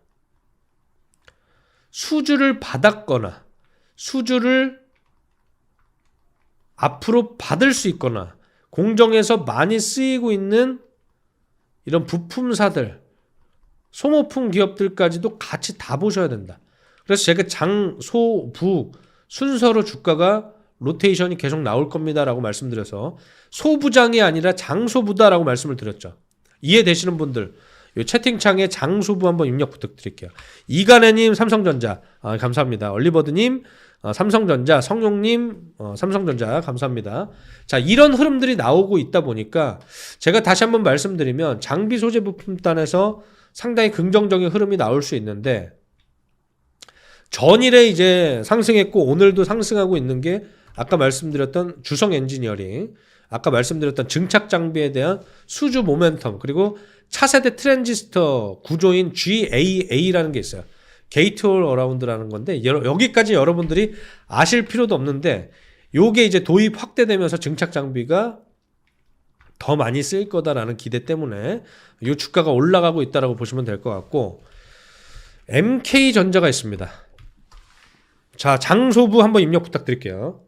수주를 받았거나 수주를 앞으로 받을 수 있거나 공정에서 많이 쓰이고 있는 이런 부품사들, 소모품 기업들까지도 같이 다 보셔야 된다. 그래서 제가 장, 소, 부 순서로 주가가 로테이션이 계속 나올 겁니다라고 말씀드려서 소부장이 아니라 장소부다라고 말씀을 드렸죠. 이해되시는 분들 이 채팅창에 장소부 한번 입력 부탁드릴게요. 이간혜님 삼성전자 감사합니다. 얼리버드님 삼성전자, 성용님 삼성전자 감사합니다. 자, 이런 흐름들이 나오고 있다 보니까 제가 다시 한번 말씀드리면 장비 소재 부품단에서 상당히 긍정적인 흐름이 나올 수 있는데, 전일에 이제 상승했고 오늘도 상승하고 있는 게 아까 말씀드렸던 주성 엔지니어링, 아까 말씀드렸던 증착 장비에 대한 수주 모멘텀, 그리고 차세대 트랜지스터 구조인 GAA라는 게 있어요. 게이트 올 어라운드라는 건데 여기까지 여러분들이 아실 필요도 없는데 요게 이제 도입 확대되면서 증착 장비가 더 많이 쓰일 거다라는 기대 때문에 이 주가가 올라가고 있다라고 보시면 될 것 같고, MK전자가 있습니다. 자, 장소부 한번 입력 부탁드릴게요.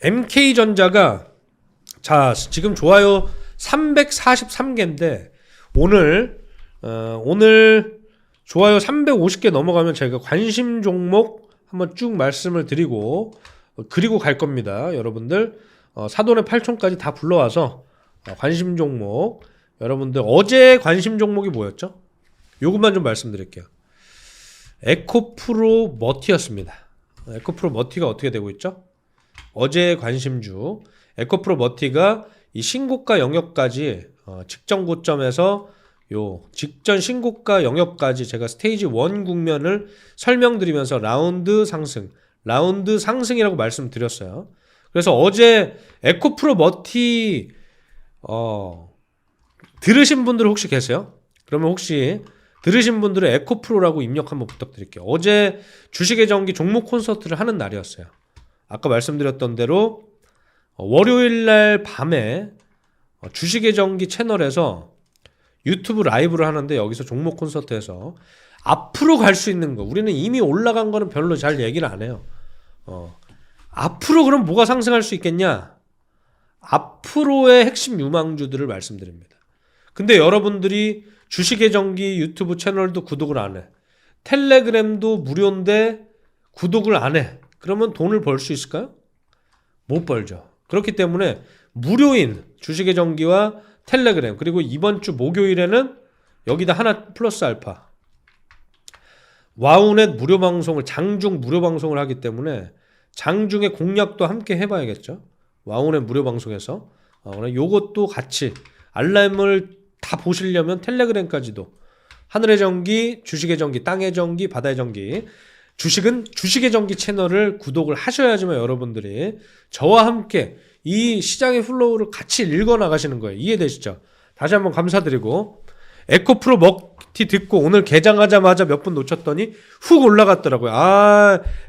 MK전자가 자, 지금 좋아요 343개인데 오늘 좋아요 350개 넘어가면 제가 관심 종목 한번 쭉 말씀을 드리고 그리고 갈 겁니다. 여러분들 사돈의 8촌까지 다 불러와서 관심 종목, 여러분들 어제 관심 종목이 뭐였죠? 요것만 좀 말씀드릴게요. 에코프로 머티였습니다. 에코프로 머티가 어떻게 되고 있죠? 어제 관심주 에코프로 머티가 이 신고가 영역까지 직전 고점에서 요 직전 신고가 영역까지 제가 스테이지 1 국면을 설명드리면서 라운드 상승이라고 말씀드렸어요. 그래서 어제 에코프로 머티 들으신 분들 혹시 계세요? 그러면 혹시 들으신 분들은 에코프로라고 입력 한번 부탁드릴게요. 어제 주식의 전기 종목 콘서트를 하는 날이었어요. 아까 말씀드렸던 대로 월요일날 밤에 주식의 전기 채널에서 유튜브 라이브를 하는데 여기서 종목 콘서트에서 앞으로 갈 수 있는 거, 우리는 이미 올라간 거는 별로 잘 얘기를 안 해요. 앞으로 그럼 뭐가 상승할 수 있겠냐? 앞으로의 핵심 유망주들을 말씀드립니다. 근데 여러분들이 주식의 전기 유튜브 채널도 구독을 안 해. 텔레그램도 무료인데 구독을 안 해. 그러면 돈을 벌 수 있을까요? 못 벌죠. 그렇기 때문에 무료인 주식의 전기와 텔레그램, 그리고 이번 주 목요일에는 여기다 하나 플러스 알파 와우넷 무료 방송을, 장중 무료 방송을 하기 때문에 장중에 공략도 함께 해봐야겠죠. 와우넷 무료 방송에서 요것도 같이 알람을 다 보시려면 텔레그램까지도, 하늘의 전기, 주식의 전기, 땅의 전기, 바다의 전기, 주식은 주식의 전기 채널을 구독을 하셔야지만 여러분들이 저와 함께 이 시장의 플로우를 같이 읽어나가시는 거예요. 이해되시죠? 다시 한번 감사드리고, 에코프로 먹티 듣고 오늘 개장하자마자 몇 분 놓쳤더니 훅 올라갔더라고요.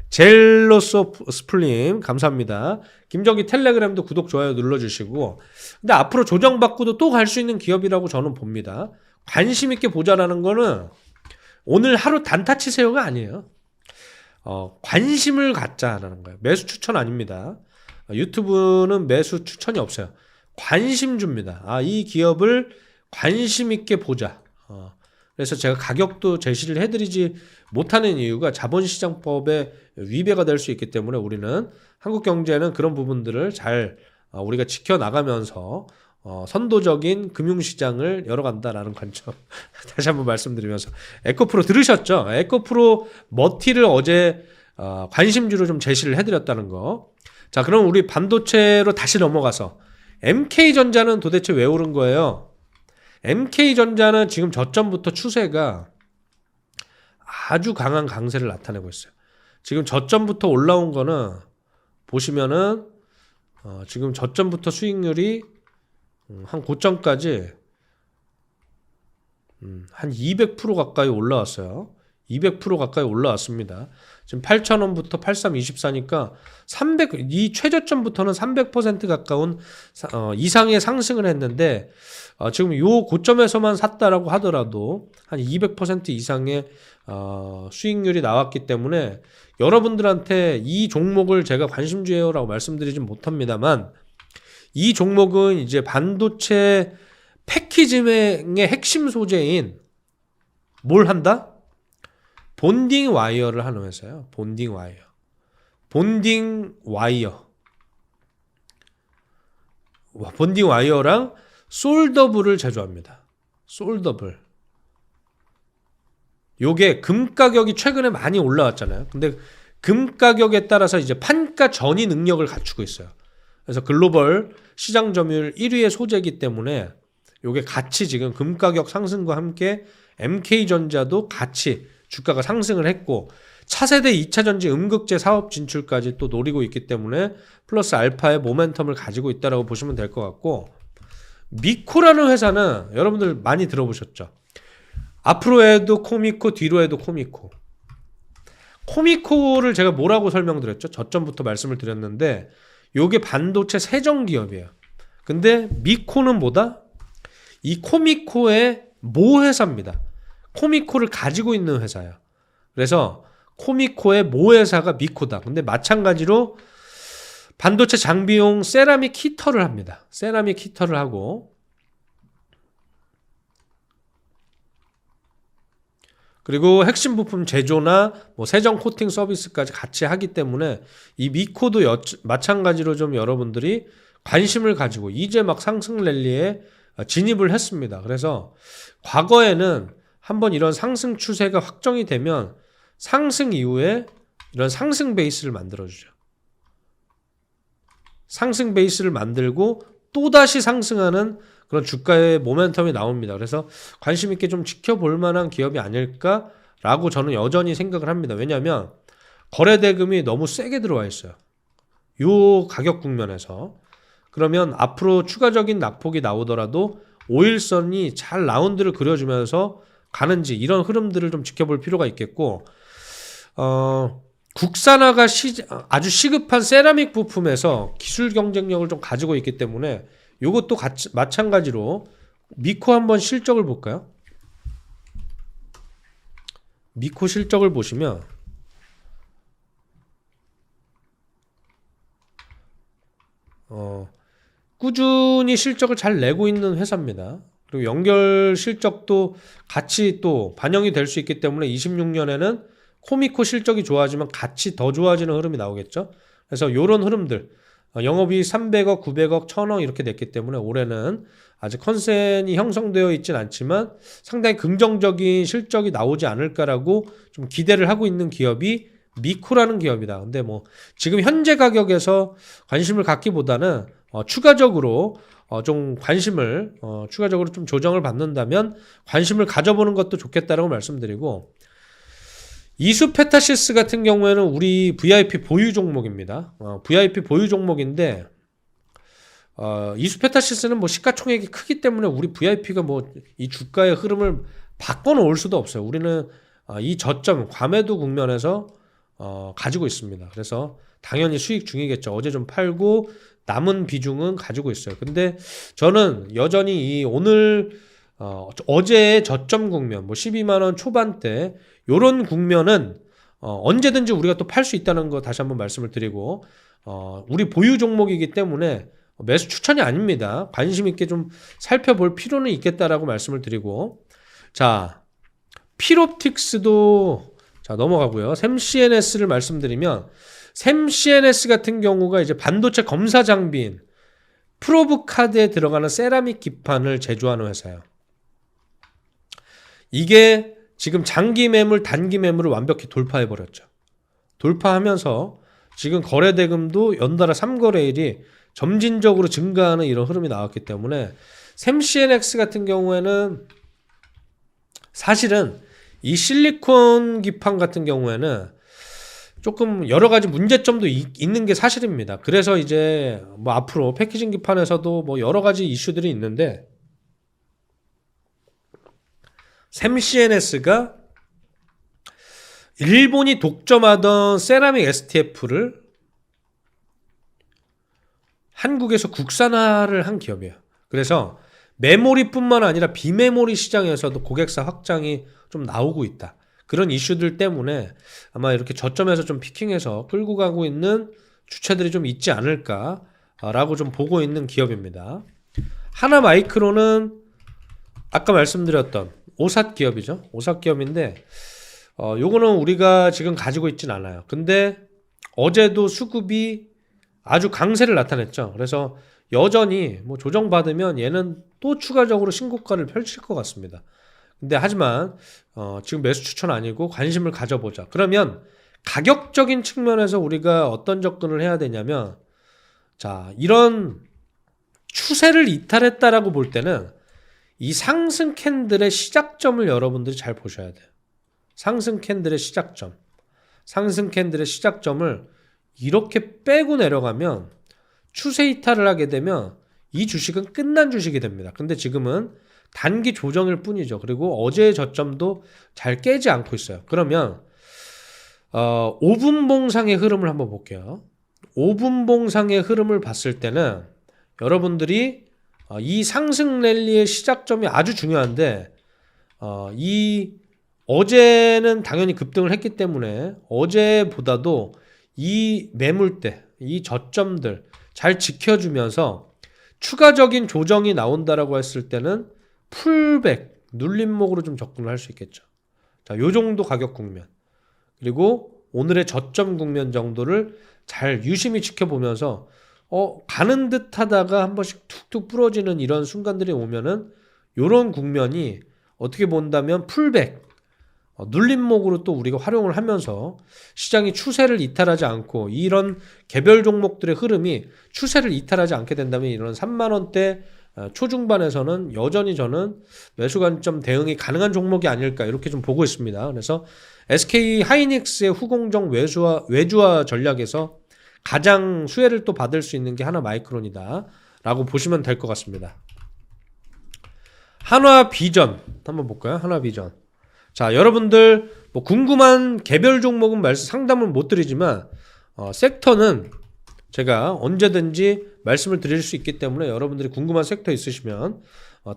젤로소 스플림 감사합니다. 김정기 텔레그램도 구독 좋아요 눌러주시고. 근데 앞으로 조정받고도 또 갈 수 있는 기업이라고 저는 봅니다. 관심 있게 보자라는 거는 오늘 하루 단타 치세요가 아니에요. 관심을 갖자라는 거예요. 매수 추천 아닙니다. 유튜브는 매수 추천이 없어요. 관심 줍니다. 이 기업을 관심 있게 보자. 그래서 제가 가격도 제시를 해드리지 못하는 이유가 자본시장법에 위배가 될 수 있기 때문에 우리는 한국 경제는 그런 부분들을 잘 우리가 지켜나가면서 선도적인 금융시장을 열어간다라는 관점 다시 한번 말씀드리면서, 에코프로 들으셨죠? 에코프로 머티를 어제 관심주로 좀 제시를 해드렸다는 거. 자, 그럼 우리 반도체로 다시 넘어가서 MK전자는 도대체 왜 오른 거예요? MK전자는 지금 저점부터 추세가 아주 강한 강세를 나타내고 있어요. 지금 저점부터 올라온 거는 보시면은 지금 저점부터 수익률이 한 고점까지 한 200% 가까이 올라왔어요. 200% 가까이 올라왔습니다. 지금 8,000원부터 8324니까 이 최저점부터는 300% 가까운 이상의 상승을 했는데, 지금 요 고점에서만 샀다라고 하더라도 한 200% 이상의 수익률이 나왔기 때문에 여러분들한테 이 종목을 제가 관심주예요라고 말씀드리진 못합니다만, 이 종목은 이제 반도체 패키징의 핵심 소재인 뭘 한다? 본딩 와이어를 하는 회사예요. 본딩 와이어랑 솔더블을 제조합니다. 솔더블. 요게 금 가격이 최근에 많이 올라왔잖아요. 근데 금 가격에 따라서 이제 판가 전이 능력을 갖추고 있어요. 그래서 글로벌 시장 점유율 1위의 소재이기 때문에 요게 같이 지금 금 가격 상승과 함께 MK전자도 같이 주가가 상승을 했고, 차세대 2차전지 음극재 사업 진출까지 또 노리고 있기 때문에 플러스 알파의 모멘텀을 가지고 있다고 보시면 될 것 같고, 미코라는 회사는 여러분들 많이 들어보셨죠? 앞으로 해도 코미코, 뒤로 해도 코미코. 코미코를 제가 뭐라고 설명드렸죠? 저점부터 말씀을 드렸는데 요게 반도체 세정 기업이에요. 근데 미코는 뭐다? 이 코미코의 모 회사입니다. 코미코를 가지고 있는 회사예요. 그래서 코미코의 모 회사가 미코다. 근데 마찬가지로 반도체 장비용 세라믹 히터를 합니다. 세라믹 히터를 하고, 그리고 핵심 부품 제조나 뭐 세정 코팅 서비스까지 같이 하기 때문에 이 미코도 마찬가지로 좀 여러분들이 관심을 가지고 이제 막 상승 랠리에 진입을 했습니다. 그래서 과거에는 한번 이런 상승 추세가 확정이 되면 상승 이후에 이런 상승 베이스를 만들어주죠. 상승 베이스를 만들고 또다시 상승하는 그런 주가의 모멘텀이 나옵니다. 그래서 관심 있게 좀 지켜볼 만한 기업이 아닐까라고 저는 여전히 생각을 합니다. 왜냐하면 거래 대금이 너무 세게 들어와 있어요. 요 가격 국면에서. 그러면 앞으로 추가적인 낙폭이 나오더라도 5일선이 잘 라운드를 그려주면서 가는지 이런 흐름들을 좀 지켜볼 필요가 있겠고, 국산화가 아주 시급한 세라믹 부품에서 기술 경쟁력을 좀 가지고 있기 때문에 이것도 마찬가지로 미코 한번 실적을 볼까요? 미코 실적을 보시면 꾸준히 실적을 잘 내고 있는 회사입니다. 그리고 연결 실적도 같이 또 반영이 될 수 있기 때문에 26년에는 코미코 실적이 좋아지면 같이 더 좋아지는 흐름이 나오겠죠. 그래서 이런 흐름들, 영업이 300억, 900억, 1000억 이렇게 됐기 때문에 올해는 아직 컨센이 형성되어 있진 않지만 상당히 긍정적인 실적이 나오지 않을까라고 좀 기대를 하고 있는 기업이 미코라는 기업이다. 근데 뭐 지금 현재 가격에서 관심을 갖기보다는 추가적으로 좀 관심을 추가적으로 좀 조정을 받는다면 관심을 가져보는 것도 좋겠다라고 말씀드리고, 이수페타시스 같은 경우에는 우리 VIP 보유 종목입니다. VIP 보유 종목인데 이수페타시스는 뭐 시가총액이 크기 때문에 우리 VIP가 뭐 이 주가의 흐름을 바꿔놓을 수도 없어요. 우리는 이 저점 과매도 국면에서 가지고 있습니다. 그래서 당연히 수익 중이겠죠. 어제 좀 팔고 남은 비중은 가지고 있어요. 근데 저는 여전히 이 오늘 어제의 저점 국면, 뭐 12만 원 초반대 요런 국면은 언제든지 우리가 또 팔 수 있다는 거 다시 한번 말씀을 드리고, 우리 보유 종목이기 때문에 매수 추천이 아닙니다. 관심 있게 좀 살펴볼 필요는 있겠다라고 말씀을 드리고, 자, 필옵틱스도 자 넘어가고요. 샘CNS를 말씀드리면 샘CNS 같은 경우가 이제 반도체 검사 장비인 프로브카드에 들어가는 세라믹 기판을 제조하는 회사예요. 이게 지금 장기 매물, 단기 매물을 완벽히 돌파해버렸죠. 돌파하면서 지금 거래 대금도 연달아 3거래일이 점진적으로 증가하는 이런 흐름이 나왔기 때문에 샘CNX 같은 경우에는 사실은 이 실리콘 기판 같은 경우에는 조금 여러 가지 문제점도 있는 게 사실입니다. 그래서 이제 뭐 앞으로 패키징 기판에서도 뭐 여러 가지 이슈들이 있는데, 샘CNS가 일본이 독점하던 세라믹 STF를 한국에서 국산화를 한 기업이에요. 그래서 메모리뿐만 아니라 비메모리 시장에서도 고객사 확장이 좀 나오고 있다. 그런 이슈들 때문에 아마 이렇게 저점에서 좀 피킹해서 끌고 가고 있는 주체들이 좀 있지 않을까라고 좀 보고 있는 기업입니다. 하나마이크로는 아까 말씀드렸던 오삿 기업이죠. 오삿 기업인데 요거는 우리가 지금 가지고 있진 않아요. 근데 어제도 수급이 아주 강세를 나타냈죠. 그래서 여전히 뭐 조정받으면 얘는 또 추가적으로 신고가를 펼칠 것 같습니다. 근데 하지만 지금 매수 추천 아니고 관심을 가져보자. 그러면 가격적인 측면에서 우리가 어떤 접근을 해야 되냐면, 자, 이런 추세를 이탈했다라고 볼 때는 이 상승 캔들의 시작점을 여러분들이 잘 보셔야 돼요. 상승 캔들의 시작점. 상승 캔들의 시작점을 이렇게 빼고 내려가면 추세 이탈을 하게 되면 이 주식은 끝난 주식이 됩니다. 근데 지금은 단기 조정일 뿐이죠. 그리고 어제의 저점도 잘 깨지 않고 있어요. 그러면 5분봉상의 흐름을 한번 볼게요. 5분봉상의 흐름을 봤을 때는 여러분들이 이 상승 랠리의 시작점이 아주 중요한데, 이 어제는 당연히 급등을 했기 때문에 어제보다도 이 매물대, 이 저점들 잘 지켜주면서 추가적인 조정이 나온다라고 했을 때는 풀백, 눌림목으로 좀 접근을 할 수 있겠죠. 자, 요 정도 가격 국면. 그리고 오늘의 저점 국면 정도를 잘 유심히 지켜보면서 가는 듯 하다가 한 번씩 툭툭 부러지는 이런 순간들이 오면은 요런 국면이 어떻게 본다면 풀백, 눌림목으로 또 우리가 활용을 하면서 시장이 추세를 이탈하지 않고 이런 개별 종목들의 흐름이 추세를 이탈하지 않게 된다면 이런 3만 원대 초중반에서는 여전히 저는 매수 관점 대응이 가능한 종목이 아닐까 이렇게 좀 보고 있습니다. 그래서 SK 하이닉스의 후공정 외주화 전략에서 가장 수혜를 또 받을 수 있는 게 하나마이크론이다 라고 보시면 될 것 같습니다. 한화비전 한번 볼까요? 한화비전. 자, 여러분들 뭐 궁금한 개별 종목은 상담을 못 드리지만 섹터는 제가 언제든지 말씀을 드릴 수 있기 때문에 여러분들이 궁금한 섹터 있으시면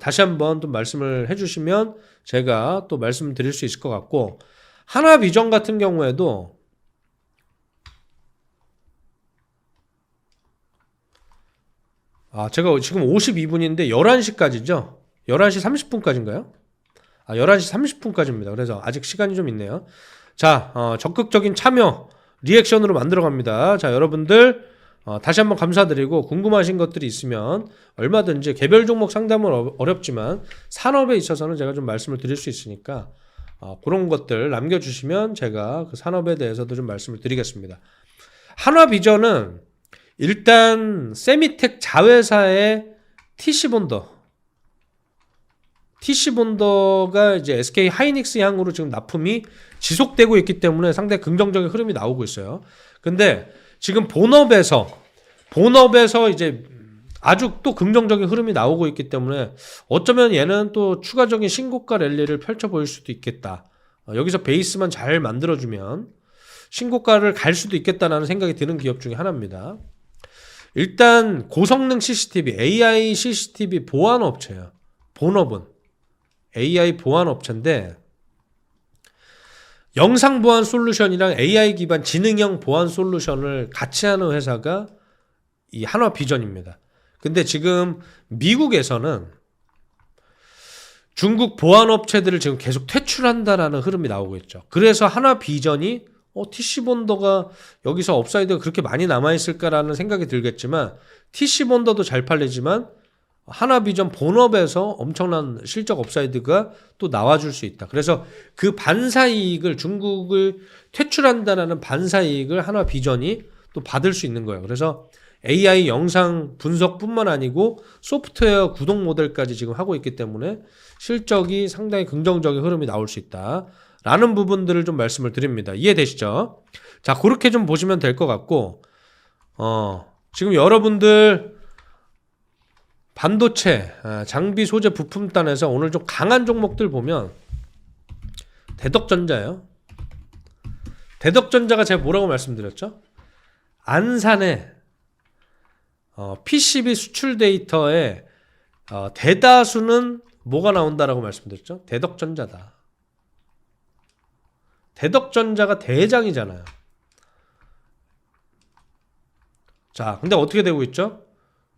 다시 한번 또 말씀을 해주시면 제가 또 말씀을 드릴 수 있을 것 같고, 한화비전 같은 경우에도 제가 지금 52분인데 11시까지죠? 11시 30분까지인가요? 11시 30분까지입니다. 그래서 아직 시간이 좀 있네요. 자, 적극적인 참여, 리액션으로 만들어 갑니다. 자, 여러분들, 다시 한번 감사드리고, 궁금하신 것들이 있으면 얼마든지 개별 종목 상담은 어렵지만, 산업에 있어서는 제가 좀 말씀을 드릴 수 있으니까, 그런 것들 남겨주시면 제가 그 산업에 대해서도 좀 말씀을 드리겠습니다. 한화비전은 일단, 세미텍 자회사의 TC본더가 이제 SK 하이닉스 향으로 지금 납품이 지속되고 있기 때문에 상당히 긍정적인 흐름이 나오고 있어요. 근데 지금 본업에서 이제 아주 또 긍정적인 흐름이 나오고 있기 때문에 어쩌면 얘는 또 추가적인 신고가 랠리를 펼쳐 보일 수도 있겠다. 여기서 베이스만 잘 만들어주면 신고가를 갈 수도 있겠다라는 생각이 드는 기업 중에 하나입니다. 일단 고성능 CCTV, AI CCTV 보안 업체예요. 본업은 AI 보안 업체인데 영상 보안 솔루션이랑 AI 기반 지능형 보안 솔루션을 같이 하는 회사가 이 한화비전입니다. 근데 지금 미국에서는 중국 보안 업체들을 지금 계속 퇴출한다라는 흐름이 나오고 있죠. 그래서 한화비전이 TC본더가 여기서 업사이드가 그렇게 많이 남아있을까라는 생각이 들겠지만, TC본더도 잘 팔리지만 한화비전 본업에서 엄청난 실적 업사이드가 또 나와줄 수 있다. 그래서 그 반사이익을, 중국을 퇴출한다라는 반사이익을 한화비전이 또 받을 수 있는 거예요. 그래서 AI 영상 분석뿐만 아니고 소프트웨어 구동 모델까지 지금 하고 있기 때문에 실적이 상당히 긍정적인 흐름이 나올 수 있다 라는 부분들을 좀 말씀을 드립니다. 이해되시죠? 자, 그렇게 좀 보시면 될 것 같고, 지금 여러분들 반도체, 장비 소재 부품단에서 오늘 좀 강한 종목들 보면 대덕전자예요. 대덕전자가 제가 뭐라고 말씀드렸죠? 안산에 PCB 수출 데이터에 대다수는 뭐가 나온다라고 말씀드렸죠? 대덕전자다. 대덕전자가 대장이잖아요. 자, 근데 어떻게 되고 있죠?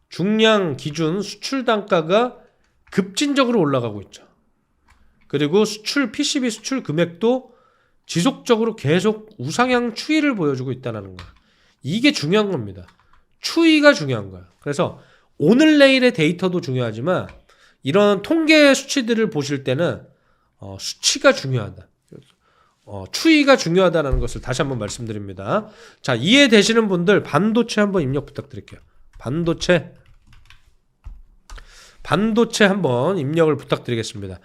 중량 기준 수출 단가가 급진적으로 올라가고 있죠. 그리고 PCB 수출 금액도 지속적으로 계속 우상향 추이를 보여주고 있다는 거예요. 이게 중요한 겁니다. 추이가 중요한 거예요. 그래서 오늘 내일의 데이터도 중요하지만 이런 통계 수치들을 보실 때는 수치가 중요하다. 추이가 중요하다는 것을 다시 한번 말씀드립니다. 자, 이해되시는 분들 반도체 한번 입력 부탁드릴게요. 반도체 한번 입력을 부탁드리겠습니다.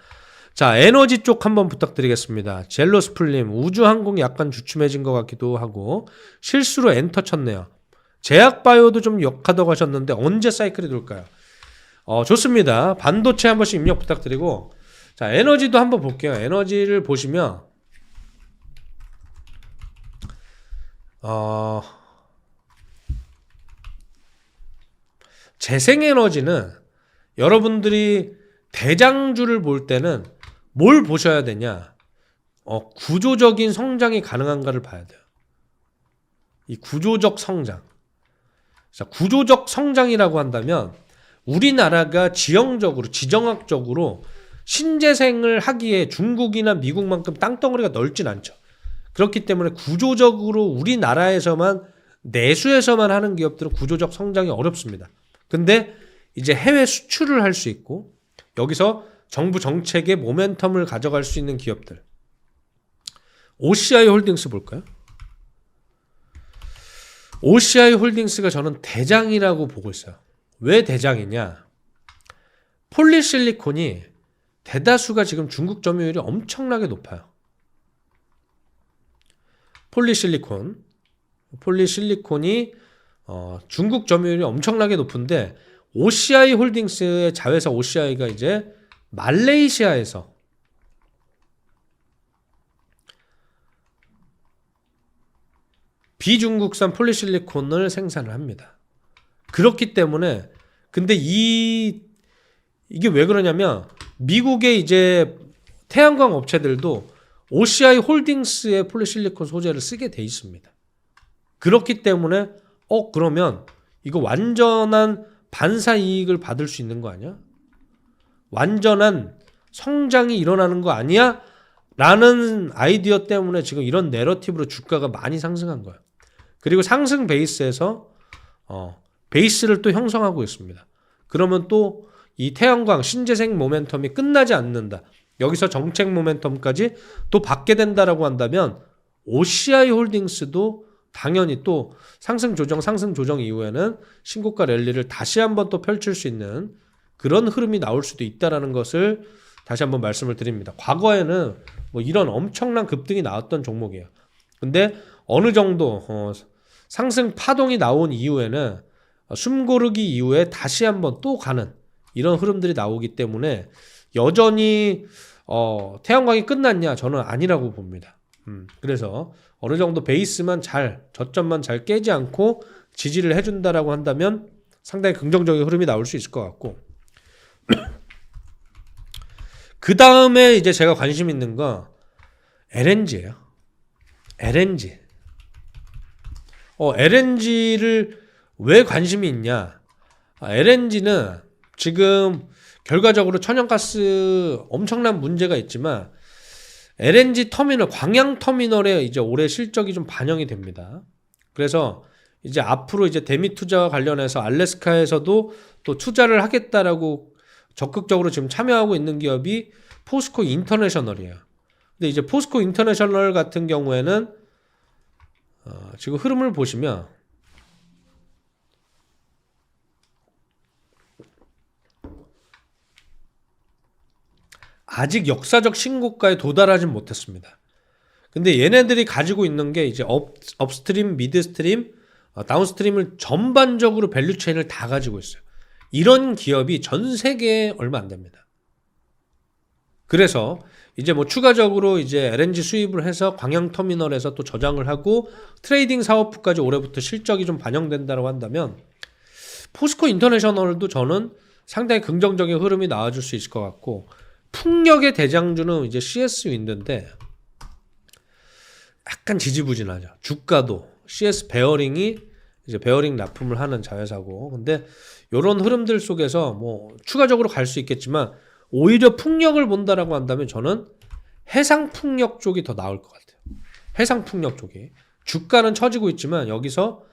자, 에너지 쪽 한번 부탁드리겠습니다. 젤로스플림, 우주항공 약간 주춤해진 것 같기도 하고 실수로 엔터 쳤네요. 제약바이오도 좀 역하다고 하셨는데 언제 사이클이 돌까요? 좋습니다. 반도체 한 번씩 입력 부탁드리고, 자, 에너지도 한번 볼게요. 에너지를 보시면 재생에너지는 여러분들이 대장주를 볼 때는 뭘 보셔야 되냐? 구조적인 성장이 가능한가를 봐야 돼요. 이 구조적 성장. 자, 구조적 성장이라고 한다면 우리나라가 지정학적으로 신재생을 하기에 중국이나 미국만큼 땅덩어리가 넓진 않죠. 그렇기 때문에 구조적으로 우리나라에서만 내수에서만 하는 기업들은 구조적 성장이 어렵습니다. 근데 이제 해외 수출을 할 수 있고 여기서 정부 정책의 모멘텀을 가져갈 수 있는 기업들, OCI 홀딩스 볼까요? OCI 홀딩스가 저는 대장이라고 보고 있어요. 왜 대장이냐? 폴리실리콘이 대다수가 지금 중국 점유율이 엄청나게 높아요. 폴리실리콘이 중국 점유율이 엄청나게 높은데 OCI 홀딩스의 자회사 OCI가 이제 말레이시아에서 비중국산 폴리실리콘을 생산을 합니다. 그렇기 때문에 근데 이게 왜 그러냐면 미국의 이제 태양광 업체들도 OCI 홀딩스의 폴리실리콘 소재를 쓰게 돼 있습니다. 그렇기 때문에 그러면 이거 완전한 반사 이익을 받을 수 있는 거 아니야? 완전한 성장이 일어나는 거 아니야? 라는 아이디어 때문에 지금 이런 내러티브로 주가가 많이 상승한 거예요. 그리고 상승 베이스에서 베이스를 또 형성하고 있습니다. 그러면 또 이 태양광 신재생 모멘텀이 끝나지 않는다. 여기서 정책 모멘텀까지 또 받게 된다라고 한다면 OCI 홀딩스도 당연히 또 상승 조정 이후에는 신고가 랠리를 다시 한번 또 펼칠 수 있는 그런 흐름이 나올 수도 있다라는 것을 다시 한번 말씀을 드립니다. 과거에는 뭐 이런 엄청난 급등이 나왔던 종목이에요. 근데 어느 정도 상승 파동이 나온 이후에는 숨고르기 이후에 다시 한번 또 가는 이런 흐름들이 나오기 때문에 여전히 태양광이 끝났냐? 저는 아니라고 봅니다. 그래서 어느 정도 베이스만 저점만 잘 깨지 않고 지지를 해준다라고 한다면 상당히 긍정적인 흐름이 나올 수 있을 것 같고 그 다음에 이제 제가 관심 있는 건 LNG예요. LNG. LNG를 왜 관심이 있냐? LNG는 지금 결과적으로 천연가스 엄청난 문제가 있지만 LNG 터미널, 광양 터미널에 이제 올해 실적이 좀 반영이 됩니다. 그래서 이제 앞으로 이제 대미 투자와 관련해서 알래스카에서도 또 투자를 하겠다라고 적극적으로 지금 참여하고 있는 기업이 포스코 인터내셔널이에요. 근데 이제 포스코 인터내셔널 같은 경우에는 지금 흐름을 보시면 아직 역사적 신고가에 도달하진 못했습니다. 근데 얘네들이 가지고 있는 게 이제 업스트림, 미드스트림, 다운스트림을 전반적으로 밸류체인을 다 가지고 있어요. 이런 기업이 전 세계에 얼마 안 됩니다. 그래서 이제 뭐 추가적으로 이제 LNG 수입을 해서 광양 터미널에서 또 저장을 하고 트레이딩 사업부까지 올해부터 실적이 좀 반영된다고 한다면 포스코 인터내셔널도 저는 상당히 긍정적인 흐름이 나와줄 수 있을 것 같고 풍력의 대장주는 이제 CS 윈드인데 약간 지지부진하죠. 주가도 CS 베어링이 이제 베어링 납품을 하는 자회사고 근데 이런 흐름들 속에서 뭐 추가적으로 갈 수 있겠지만 오히려 풍력을 본다라고 한다면 저는 해상 풍력 쪽이 더 나을 것 같아요. 해상 풍력 쪽이 주가는 처지고 있지만 여기서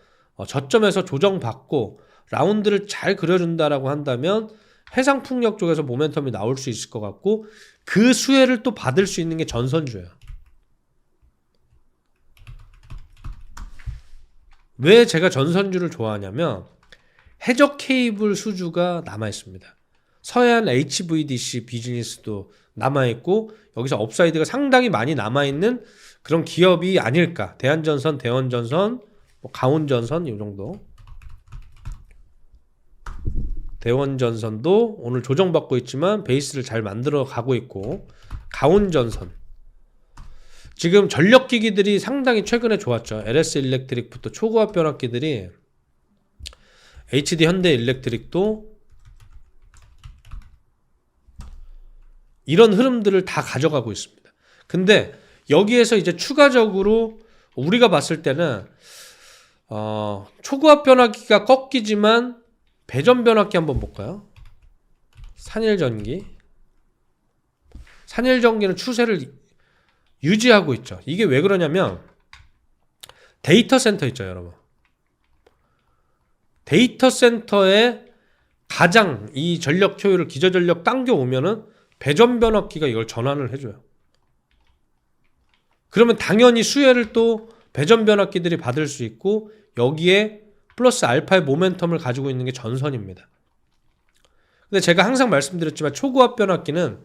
저점에서 조정받고 라운드를 잘 그려준다라고 한다면 해상 풍력 쪽에서 모멘텀이 나올 수 있을 것 같고 그 수혜를 또 받을 수 있는 게 전선주예요. 왜 제가 전선주를 좋아하냐면 해적 케이블 수주가 남아 있습니다. 서해안 HVDC 비즈니스도 남아 있고 여기서 업사이드가 상당히 많이 남아 있는 그런 기업이 아닐까. 대한전선, 대원전선, 강원전선 이 정도. 대원전선도 오늘 조정받고 있지만 베이스를 잘 만들어 가고 있고 강원전선 지금 전력기기들이 상당히 최근에 좋았죠. LS 일렉트릭부터 초고압 변압기들이 HD 현대 일렉트릭도 이런 흐름들을 다 가져가고 있습니다. 근데 여기에서 이제 추가적으로 우리가 봤을 때는 초고압 변압기가 꺾이지만 배전 변압기 한번 볼까요? 산일전기는 추세를 유지하고 있죠. 이게 왜 그러냐면 데이터 센터 있죠, 여러분. 데이터 센터에 가장 이 전력 효율을 기저전력 당겨 오면은 배전 변압기가 이걸 전환을 해줘요. 그러면 당연히 수혜를 또 배전 변압기들이 받을 수 있고 여기에 플러스 알파의 모멘텀을 가지고 있는 게 전선입니다. 근데 제가 항상 말씀드렸지만 초고압 변압기는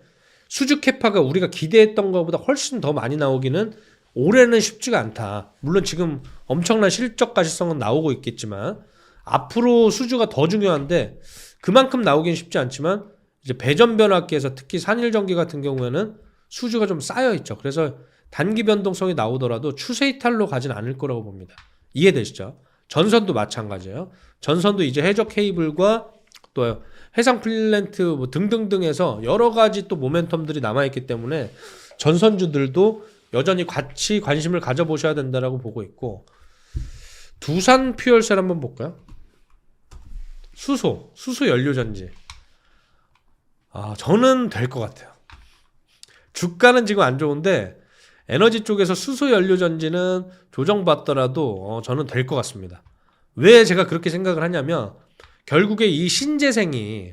수주 캐파가 우리가 기대했던 것보다 훨씬 더 많이 나오기는 올해는 쉽지가 않다. 물론 지금 엄청난 실적 가시성은 나오고 있겠지만 앞으로 수주가 더 중요한데 그만큼 나오긴 쉽지 않지만 이제 배전 변압기에서 특히 산일전기 같은 경우에는 수주가 좀 쌓여 있죠. 그래서 단기 변동성이 나오더라도 추세 이탈로 가진 않을 거라고 봅니다. 이해되시죠? 전선도 마찬가지예요. 전선도 이제 해저 케이블과 또 해상 플랜트 뭐 등등등에서 여러 가지 또 모멘텀들이 남아있기 때문에 전선주들도 여전히 같이 관심을 가져보셔야 된다라고 보고 있고, 두산 퓨얼셀 한번 볼까요? 수소 연료전지. 저는 될 것 같아요. 주가는 지금 안 좋은데 에너지 쪽에서 수소 연료전지는 조정받더라도 저는 될 것 같습니다. 왜 제가 그렇게 생각을 하냐면 결국에 이 신재생이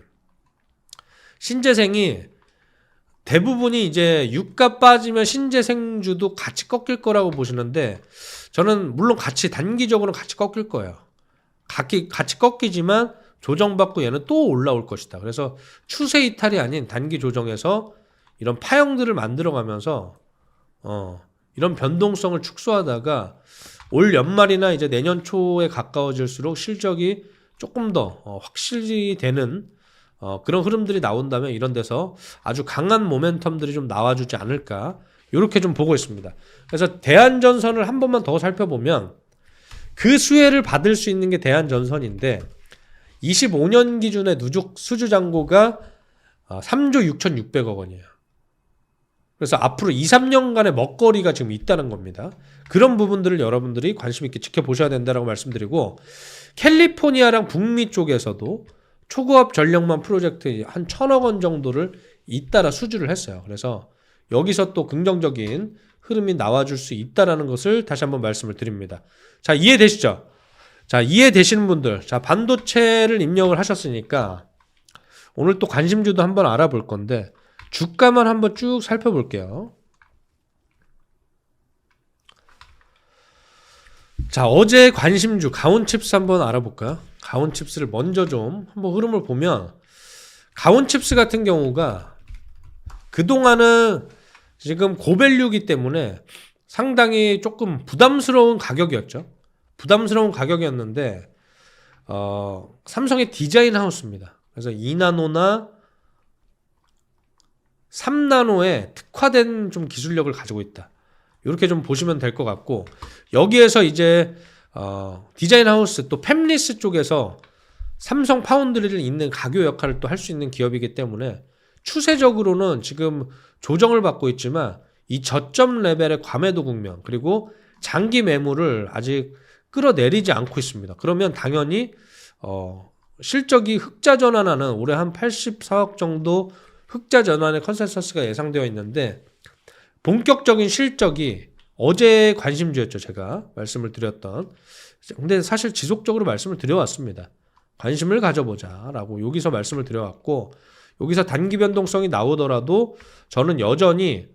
대부분이 이제 유가 빠지면 신재생주도 같이 꺾일 거라고 보시는데 저는 물론 단기적으로는 같이 꺾일 거예요. 같이 꺾이지만 조정받고 얘는 또 올라올 것이다. 그래서 추세 이탈이 아닌 단기 조정에서 이런 파형들을 만들어가면서 이런 변동성을 축소하다가 올 연말이나 이제 내년 초에 가까워질수록 실적이 조금 더 확실히 되는 그런 흐름들이 나온다면 이런 데서 아주 강한 모멘텀들이 좀 나와주지 않을까, 이렇게 좀 보고 있습니다. 그래서 대한전선을 한 번만 더 살펴보면 그 수혜를 받을 수 있는 게 대한전선인데 25년 기준의 누적 수주잔고가 3조 6,600억 원이에요. 그래서 앞으로 2, 3년간의 먹거리가 지금 있다는 겁니다. 그런 부분들을 여러분들이 관심 있게 지켜보셔야 된다고 말씀드리고, 캘리포니아랑 북미 쪽에서도 초고압 전력망 프로젝트 한 1,000억 원 정도를 잇따라 수주를 했어요. 그래서 여기서 또 긍정적인 흐름이 나와줄 수 있다는 것을 다시 한번 말씀을 드립니다. 자, 이해되시죠? 자, 이해되시는 분들, 자, 반도체를 입력을 하셨으니까 오늘 또 관심주도 한번 알아볼 건데 주가만 한번 쭉 살펴볼게요. 자, 어제 관심주 가온칩스 한번 알아볼까요? 가온칩스를 먼저 좀 한번 흐름을 보면 가온칩스 같은 경우가 그동안은 지금 고밸류이기 때문에 상당히 조금 부담스러운 가격이었죠. 부담스러운 가격이었는데 삼성의 디자인 하우스입니다. 그래서 2나노나 3나노에 특화된 좀 기술력을 가지고 있다. 이렇게 좀 보시면 될 것 같고, 여기에서 이제 디자인 하우스 또 팹리스 쪽에서 삼성 파운드리를 잇는 가교 역할을 또 할 수 있는 기업이기 때문에 추세적으로는 지금 조정을 받고 있지만 이 저점 레벨의 과매도 국면 그리고 장기 매물을 아직 끌어내리지 않고 있습니다. 그러면 당연히 실적이 흑자 전환하는 올해 한 84억 정도 흑자 전환의 컨센서스가 예상되어 있는데 본격적인 실적이 어제 관심주였죠. 제가 말씀을 드렸던. 근데 사실 지속적으로 말씀을 드려왔습니다. 관심을 가져보자 라고 여기서 말씀을 드려왔고, 여기서 단기 변동성이 나오더라도 저는 여전히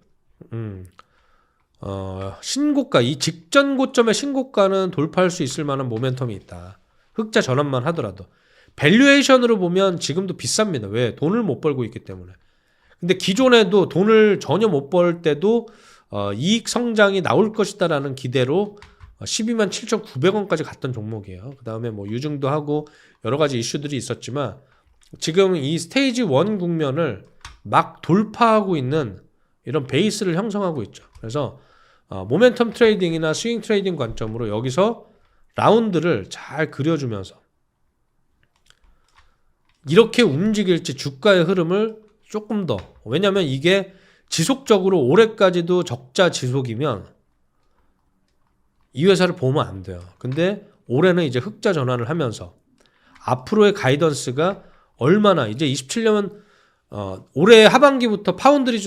신고가, 이 직전 고점의 신고가는 돌파할 수 있을 만한 모멘텀이 있다. 흑자 전환만 하더라도. 밸류에이션으로 보면 지금도 비쌉니다. 왜? 돈을 못 벌고 있기 때문에. 근데 기존에도 돈을 전혀 못 벌 때도 이익 성장이 나올 것이다라는 기대로 12만 7,900원까지 갔던 종목이에요. 그 다음에 뭐 유증도 하고 여러 가지 이슈들이 있었지만 지금 이 스테이지 1 국면을 막 돌파하고 있는 이런 베이스를 형성하고 있죠. 그래서 모멘텀 트레이딩이나 스윙 트레이딩 관점으로 여기서 라운드를 잘 그려주면서 이렇게 움직일지 주가의 흐름을 조금 더, 왜냐면 이게 지속적으로 올해까지도 적자 지속이면 이 회사를 보면 안 돼요. 근데 올해는 이제 흑자 전환을 하면서 앞으로의 가이던스가 얼마나, 이제 27년은 올해 하반기부터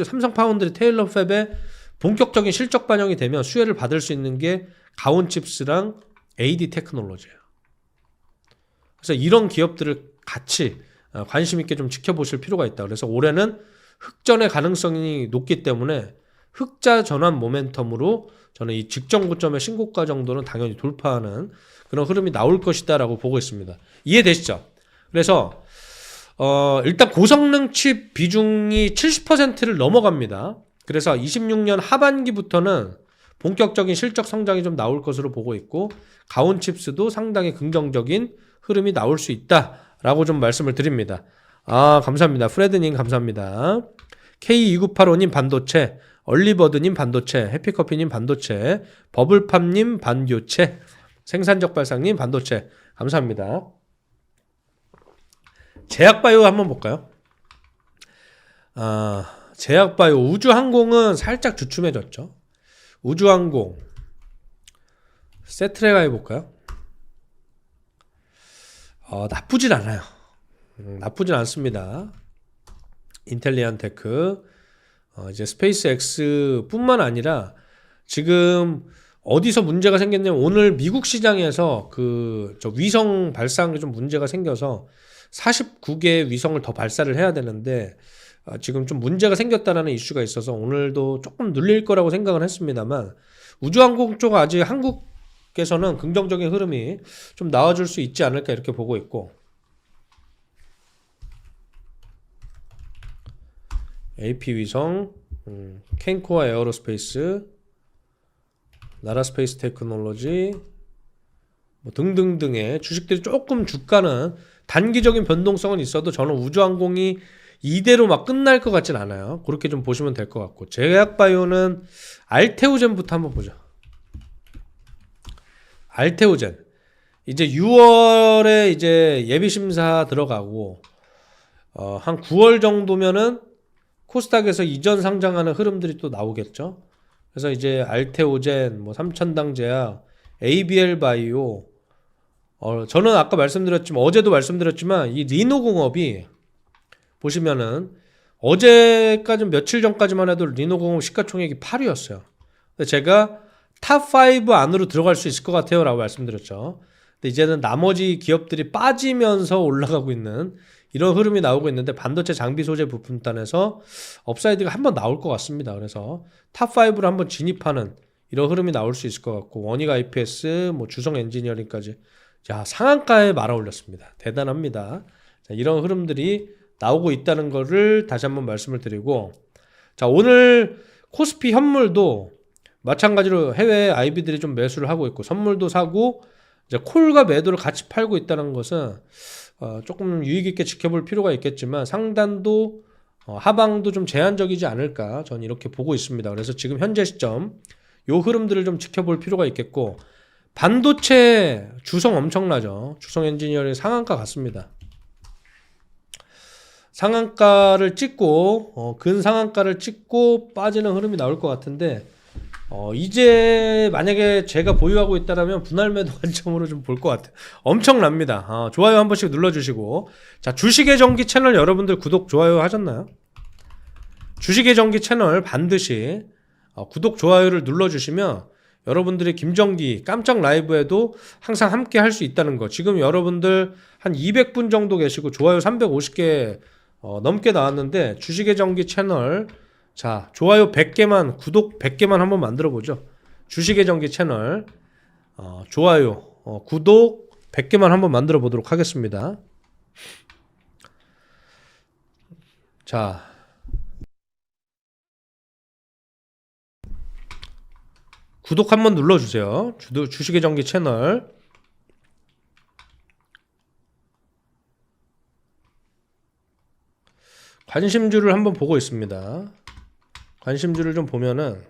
삼성 파운드리 테일러 팹의 본격적인 실적 반영이 되면 수혜를 받을 수 있는 게 가온칩스랑 AD 테크놀로지예요. 그래서 이런 기업들을 같이 관심 있게 좀 지켜보실 필요가 있다. 그래서 올해는 흑전의 가능성이 높기 때문에 흑자 전환 모멘텀으로 저는 이 직전 고점의 신고가 정도는 당연히 돌파하는 그런 흐름이 나올 것이다 라고 보고 있습니다. 이해되시죠? 그래서 일단 고성능 칩 비중이 70%를 넘어갑니다. 그래서 26년 하반기부터는 본격적인 실적 성장이 좀 나올 것으로 보고 있고 가온 칩스도 상당히 긍정적인 흐름이 나올 수 있다라고 좀 말씀을 드립니다. 아, 감사합니다. 프레드님 감사합니다. K2985님 반도체, 얼리버드님 반도체, 해피커피님 반도체, 버블팝님 반교체, 생산적발상님 반도체 감사합니다. 제약바이오 한번 볼까요? 제약바이오 우주항공은 살짝 주춤해졌죠. 우주항공 세트레가 해볼까요? 나쁘진 않아요. 나쁘진 않습니다. 인텔리안테크 이제 스페이스X 뿐만 아니라 지금 어디서 문제가 생겼냐면 오늘 미국 시장에서 저 위성 발사한 게 좀 문제가 생겨서 49개 위성을 더 발사를 해야 되는데 지금 좀 문제가 생겼다라는 이슈가 있어서 오늘도 조금 눌릴 거라고 생각을 했습니다만 우주항공 쪽 아직 한국에서는 긍정적인 흐름이 좀 나와줄 수 있지 않을까 이렇게 보고 있고 AP위성, 캔코아 에어로스페이스, 나라스페이스 테크놀로지 뭐 등등등의 주식들이 조금 주가는 단기적인 변동성은 있어도 저는 우주항공이 이대로 막 끝날 것 같진 않아요. 그렇게 좀 보시면 될 것 같고 제약바이오는 알테오젠부터 한번 보죠. 알테오젠 이제 6월에 이제 예비심사 들어가고 한 9월 정도면은 코스닥에서 이전 상장하는 흐름들이 또 나오겠죠. 그래서 이제 알테오젠, 뭐 삼천당제약, ABL 바이오 저는 아까 말씀드렸지만 어제도 말씀드렸지만 이 리노공업이 보시면은 어제까지 며칠 전까지만 해도 리노공업 시가총액이 8위였어요. 근데 제가 탑5 안으로 들어갈 수 있을 것 같아요 라고 말씀드렸죠. 근데 이제는 나머지 기업들이 빠지면서 올라가고 있는 이런 흐름이 나오고 있는데 반도체 장비 소재 부품단에서 업사이드가 한번 나올 것 같습니다. 그래서 탑5로 한번 진입하는 이런 흐름이 나올 수 있을 것 같고 원익 IPS, 뭐 주성 엔지니어링까지 자 상한가에 말아 올렸습니다. 대단합니다. 자, 이런 흐름들이 나오고 있다는 거를 다시 한번 말씀을 드리고 자 오늘 코스피 현물도 마찬가지로 해외 IB들이 좀 매수를 하고 있고 선물도 사고 이제 콜과 매도를 같이 팔고 있다는 것은 조금 유익 있게 지켜볼 필요가 있겠지만 상단도 하방도 좀 제한적이지 않을까 저는 이렇게 보고 있습니다. 그래서 지금 현재 시점 요 흐름들을 좀 지켜볼 필요가 있겠고 반도체 주성 엄청나죠. 주성 엔지니어링 상한가 같습니다. 상한가를 찍고 근상한가를 찍고 빠지는 흐름이 나올 것 같은데 이제 만약에 제가 보유하고 있다라면 분할 매도 관점으로 좀 볼 것 같아요. 엄청납니다. 좋아요 한 번씩 눌러주시고 자 주식의 전기 채널 여러분들 구독 좋아요 하셨나요? 주식의 전기 채널 반드시 구독 좋아요를 눌러주시면 여러분들이 김정기 깜짝 라이브에도 항상 함께 할 수 있다는 거 지금 여러분들 한 200분 정도 계시고 좋아요 350개 넘게 나왔는데 주식의 전기 채널 자 좋아요 100개만 구독 100개만 한번 만들어 보죠. 주식의 전기 채널 좋아요 구독 100개만 한번 만들어 보도록 하겠습니다. 자 구독 한번 눌러주세요. 주식의 전기 채널 관심주를 한번 보고 있습니다. 관심주를 좀 보면은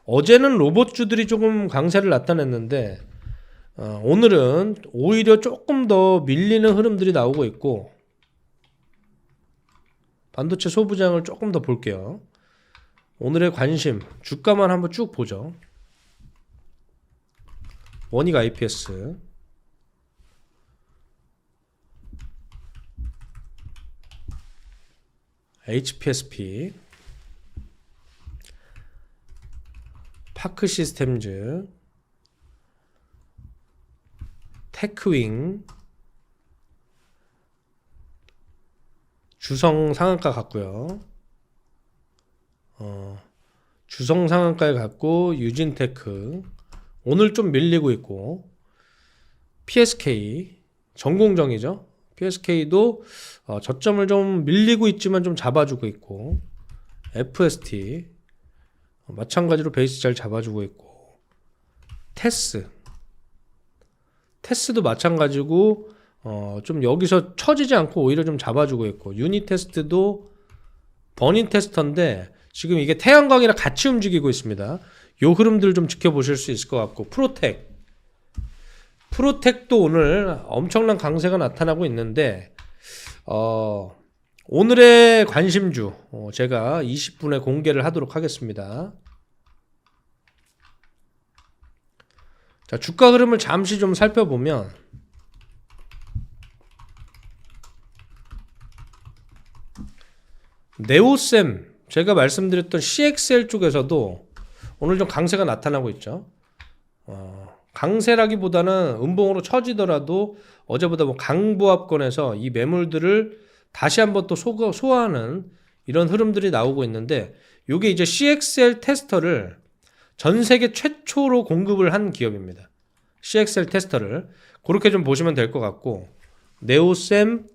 어제는 로봇주들이 조금 강세를 나타냈는데 오늘은 오히려 조금 더 밀리는 흐름들이 나오고 있고 반도체 소부장을 조금 더 볼게요. 오늘의 관심 주가만 한번 쭉 보죠. 원익 IPS HPSP 파크 시스템즈 테크윙 주성 상한가 갔고요. 주성 상한가에 갔고, 유진테크 오늘 좀 밀리고 있고, PSK 전공정이죠. PSK도 저점을 좀 밀리고 있지만 좀 잡아주고 있고, FST 마찬가지로 베이스 잘 잡아주고 있고, 테스도 마찬가지고 좀 여기서 처지지 않고 오히려 좀 잡아주고 있고, 유니테스트도 버닝 테스터인데 지금 이게 태양광이랑 같이 움직이고 있습니다. 요 흐름들 좀 지켜보실 수 있을 것 같고, 프로텍도 오늘 엄청난 강세가 나타나고 있는데 오늘의 관심주 제가 20분에 공개를 하도록 하겠습니다. 자, 주가 흐름을 잠시 좀 살펴보면 네오셈 제가 말씀드렸던 CXL 쪽에서도 오늘 좀 강세가 나타나고 있죠. 강세라기보다는 음봉으로 처지더라도 어제보다 뭐 강보합권에서 이 매물들을 다시 한번 또 소화하는 이런 흐름들이 나오고 있는데, 이게 이제 CXL 테스터를 전 세계 최초로 공급을 한 기업입니다. CXL 테스터를 그렇게 좀 보시면 될 것 같고, 네오셈,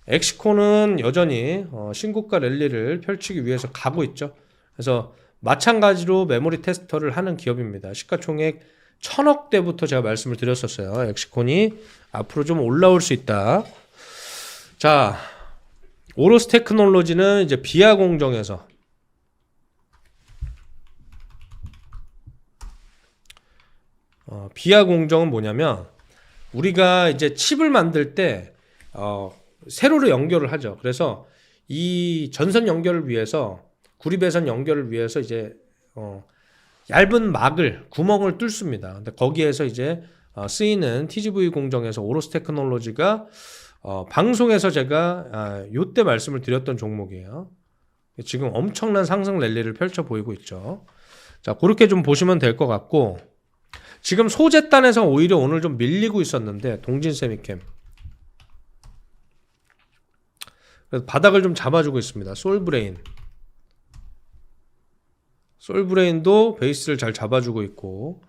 엑시콘은 여전히 신고가 랠리를 펼치기 위해서 가고 있죠. 그래서 마찬가지로 메모리 테스터를 하는 기업입니다. 시가총액 1000억대부터 제가 말씀을 드렸었어요. 엑시콘이 앞으로 좀 올라올 수 있다. 자, 오로스 테크놀로지는 이제 비아 공정에서 비아 공정은 뭐냐면, 우리가 이제 칩을 만들 때 세로로 연결을 하죠. 그래서 이 전선 연결을 위해서, 구리배선 연결을 위해서 이제 얇은 구멍을 뚫습니다. 근데 거기에서 이제 쓰이는 TGV 공정에서 오로스 테크놀로지가 방송에서 제가 요때 말씀을 드렸던 종목이에요. 지금 엄청난 상승 랠리를 펼쳐 보이고 있죠. 자, 그렇게 좀 보시면 될 것 같고, 지금 소재단에서 오히려 오늘 좀 밀리고 있었는데, 동진세미캠 바닥을 좀 잡아주고 있습니다. 솔브레인도 베이스를 잘 잡아주고 있고,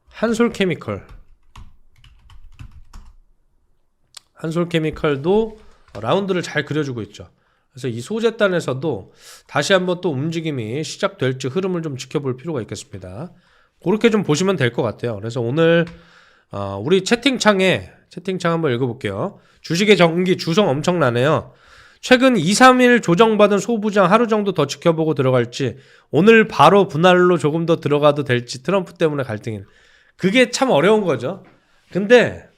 한솔케미컬도 라운드를 잘 그려주고 있죠. 그래서 이 소재단에서도 다시 한번 또 움직임이 시작될지 흐름을 좀 지켜볼 필요가 있겠습니다. 그렇게 좀 보시면 될 것 같아요. 그래서 오늘 우리 채팅창 한번 읽어볼게요. 주식의 정기 주성 엄청나네요. 최근 2, 3일 조정받은 소부장 하루 정도 더 지켜보고 들어갈지, 오늘 바로 분할로 조금 더 들어가도 될지, 트럼프 때문에 갈등이. 그게 참 어려운 거죠. 근데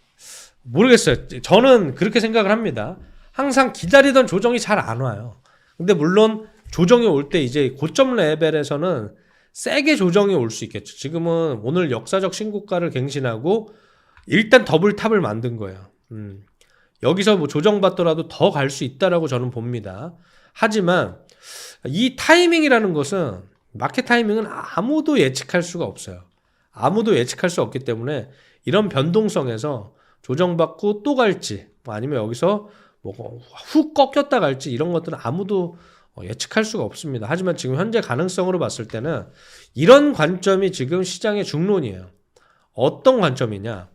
모르겠어요. 저는 그렇게 생각을 합니다. 항상 기다리던 조정이 잘 안 와요. 근데 물론 조정이 올 때 이제 고점 레벨에서는 세게 조정이 올 수 있겠죠. 지금은 오늘 역사적 신고가를 갱신하고 일단 더블탑을 만든 거예요. 여기서 뭐 조정받더라도 더 갈 수 있다라고 저는 봅니다. 하지만 이 타이밍이라는 것은, 마켓 타이밍은 아무도 예측할 수가 없어요. 아무도 예측할 수 없기 때문에 이런 변동성에서 조정받고 또 갈지, 아니면 여기서 뭐 훅 꺾였다 갈지, 이런 것들은 아무도 예측할 수가 없습니다. 하지만 지금 현재 가능성으로 봤을 때는 이런 관점이 지금 시장의 중론이에요. 어떤 관점이냐?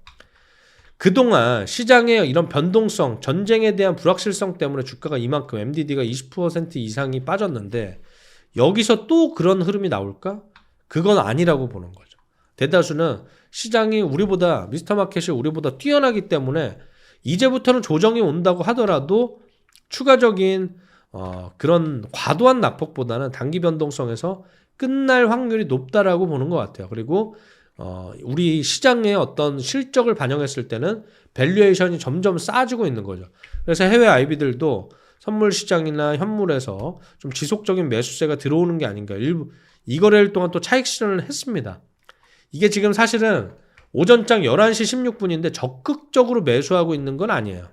그동안 시장의 이런 변동성, 전쟁에 대한 불확실성 때문에 주가가 이만큼, MDD가 20% 이상이 빠졌는데, 여기서 또 그런 흐름이 나올까? 그건 아니라고 보는 거죠. 대다수는 시장이 미스터마켓이 우리보다 뛰어나기 때문에 이제부터는 조정이 온다고 하더라도 추가적인 그런 과도한 낙폭보다는 단기 변동성에서 끝날 확률이 높다라고 보는 것 같아요. 그리고 우리 시장의 어떤 실적을 반영했을 때는 밸류에이션이 점점 싸지고 있는 거죠. 그래서 해외 IB들도 선물 시장이나 현물에서 좀 지속적인 매수세가 들어오는 게 아닌가. 이 거래일 동안 또 차익 실현을 했습니다. 이게 지금 사실은 오전장 11시 16분인데 적극적으로 매수하고 있는 건 아니에요.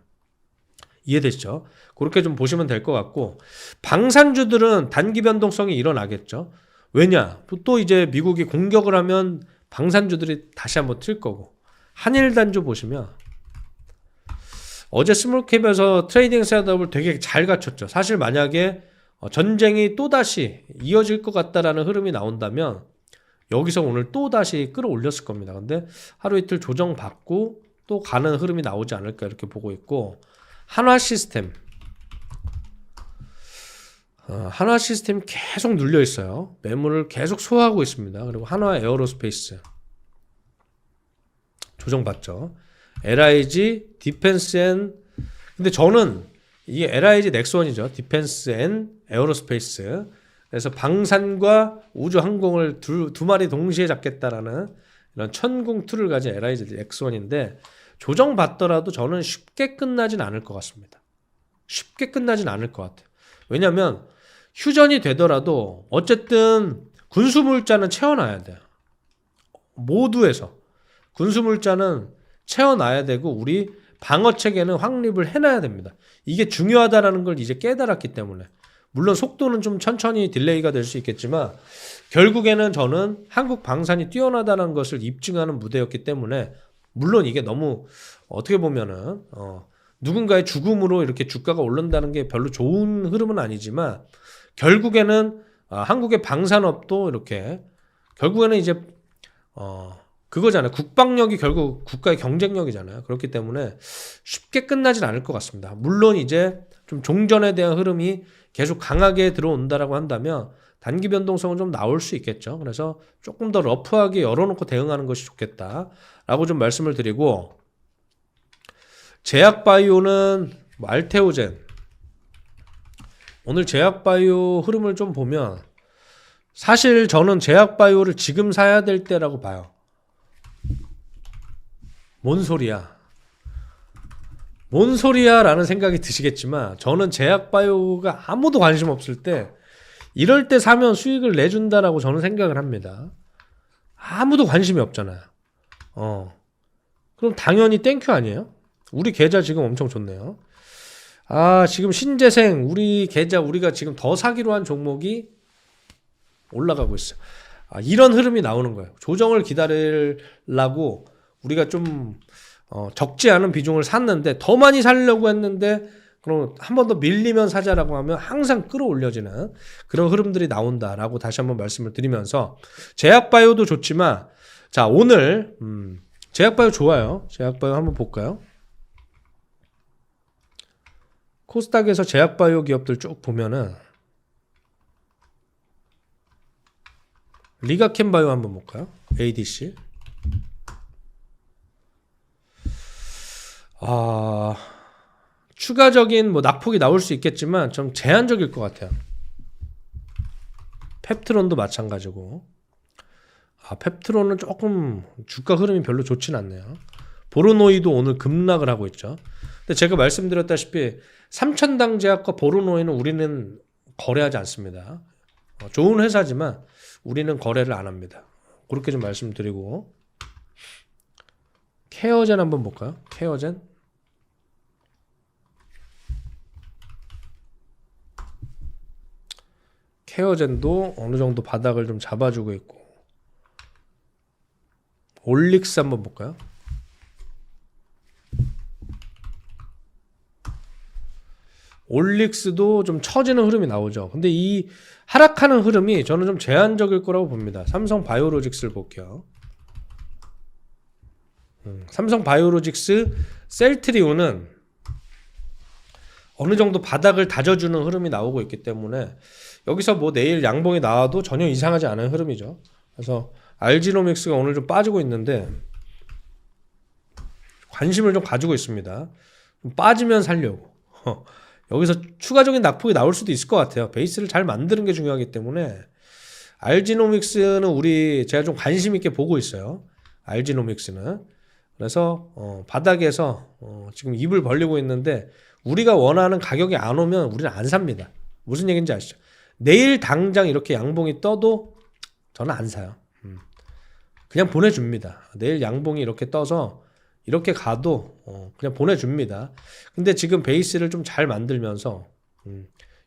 이해되시죠? 그렇게 좀 보시면 될 것 같고, 방산주들은 단기 변동성이 일어나겠죠. 왜냐? 또 이제 미국이 공격을 하면 방산주들이 다시 한번 튈 거고, 한일단주 보시면 어제 스몰캡에서 트레이딩 셋업을 되게 잘 갖췄죠. 사실 만약에 전쟁이 또다시 이어질 것 같다라는 흐름이 나온다면 여기서 오늘 또다시 끌어올렸을 겁니다. 근데 하루 이틀 조정받고 또 가는 흐름이 나오지 않을까 이렇게 보고 있고, 한화 시스템 계속 눌려 있어요. 매물을 계속 소화하고 있습니다. 그리고 한화 에어로스페이스 조정받죠. LIG 디펜스 앤, 근데 저는 이게 LIG 넥스원이죠. 디펜스 앤 에어로스페이스. 그래서 방산과 우주항공을 두 마리 동시에 잡겠다라는 이런 천궁 툴을 가진 LIG 넥스원인데, 조정받더라도 저는 쉽게 끝나진 않을 것 같습니다. 쉽게 끝나진 않을 것 같아요. 왜냐하면 휴전이 되더라도 어쨌든 군수물자는 채워놔야 돼요. 모두에서 군수물자는 채워놔야 되고 우리 방어체계는 확립을 해놔야 됩니다. 이게 중요하다는 걸 이제 깨달았기 때문에, 물론 속도는 좀 천천히 딜레이가 될 수 있겠지만 결국에는 저는 한국 방산이 뛰어나다는 것을 입증하는 무대였기 때문에, 물론 이게 너무 어떻게 보면은 누군가의 죽음으로 이렇게 주가가 오른다는 게 별로 좋은 흐름은 아니지만, 결국에는 한국의 방산업도 이렇게 결국에는 이제 그거잖아요. 국방력이 결국 국가의 경쟁력이잖아요. 그렇기 때문에 쉽게 끝나진 않을 것 같습니다. 물론 이제 좀 종전에 대한 흐름이 계속 강하게 들어온다라고 한다면 단기 변동성은 좀 나올 수 있겠죠. 그래서 조금 더 러프하게 열어놓고 대응하는 것이 좋겠다라고 좀 말씀을 드리고, 제약바이오는 알테오젠, 오늘 제약바이오 흐름을 좀 보면 사실 저는 제약바이오를 지금 사야 될 때라고 봐요. 뭔 소리야 라는 생각이 드시겠지만, 저는 제약바이오가 아무도 관심 없을 때 이럴 때 사면 수익을 내준다라고 저는 생각을 합니다. 아무도 관심이 없잖아요. 그럼 당연히 땡큐 아니에요? 우리 계좌 지금 엄청 좋네요. 지금 신재생 우리 계좌 우리가 지금 더 사기로 한 종목이 올라가고 있어요. 이런 흐름이 나오는 거예요. 조정을 기다리려고 우리가 좀 적지 않은 비중을 샀는데, 더 많이 살려고 했는데 그럼 한 번 더 밀리면 사자라고 하면 항상 끌어올려지는 그런 흐름들이 나온다라고 다시 한번 말씀을 드리면서, 제약바이오도 좋지만, 자 오늘 제약바이오 좋아요. 제약바이오 한번 볼까요? 코스닥에서 제약바이오 기업들 쭉 보면은 리가캠바이오 한번 볼까요? ADC. 추가적인 낙폭이 나올 수 있겠지만 좀 제한적일 것 같아요. 펩트론도 마찬가지고. 펩트론은 조금 주가 흐름이 별로 좋진 않네요. 보로노이도 오늘 급락을 하고 있죠. 근데 제가 말씀드렸다시피 삼천당 제약과 보로노이는 우리는 거래하지 않습니다. 좋은 회사지만 우리는 거래를 안 합니다. 그렇게 좀 말씀드리고, 케어젠 한번 볼까요? 케어젠도 어느 정도 바닥을 좀 잡아주고 있고, 올릭스 한번 볼까요? 올릭스도 좀 처지는 흐름이 나오죠. 근데 이 하락하는 흐름이 저는 좀 제한적일 거라고 봅니다. 삼성바이오로직스를 볼게요. 삼성바이오로직스 셀트리온은 어느 정도 바닥을 다져주는 흐름이 나오고 있기 때문에 여기서 내일 양봉이 나와도 전혀 이상하지 않은 흐름이죠. 그래서 알지노믹스가 오늘 좀 빠지고 있는데 관심을 좀 가지고 있습니다. 좀 빠지면 살려고. 여기서 추가적인 낙폭이 나올 수도 있을 것 같아요. 베이스를 잘 만드는 게 중요하기 때문에. 알지노믹스는 제가 좀 관심 있게 보고 있어요. 알지노믹스는. 그래서 바닥에서 지금 입을 벌리고 있는데, 우리가 원하는 가격이 안 오면 우리는 안 삽니다. 무슨 얘기인지 아시죠? 내일 당장 이렇게 양봉이 떠도 저는 안 사요. 그냥 보내줍니다. 내일 양봉이 이렇게 떠서 이렇게 가도 그냥 보내줍니다. 근데 지금 베이스를 좀 잘 만들면서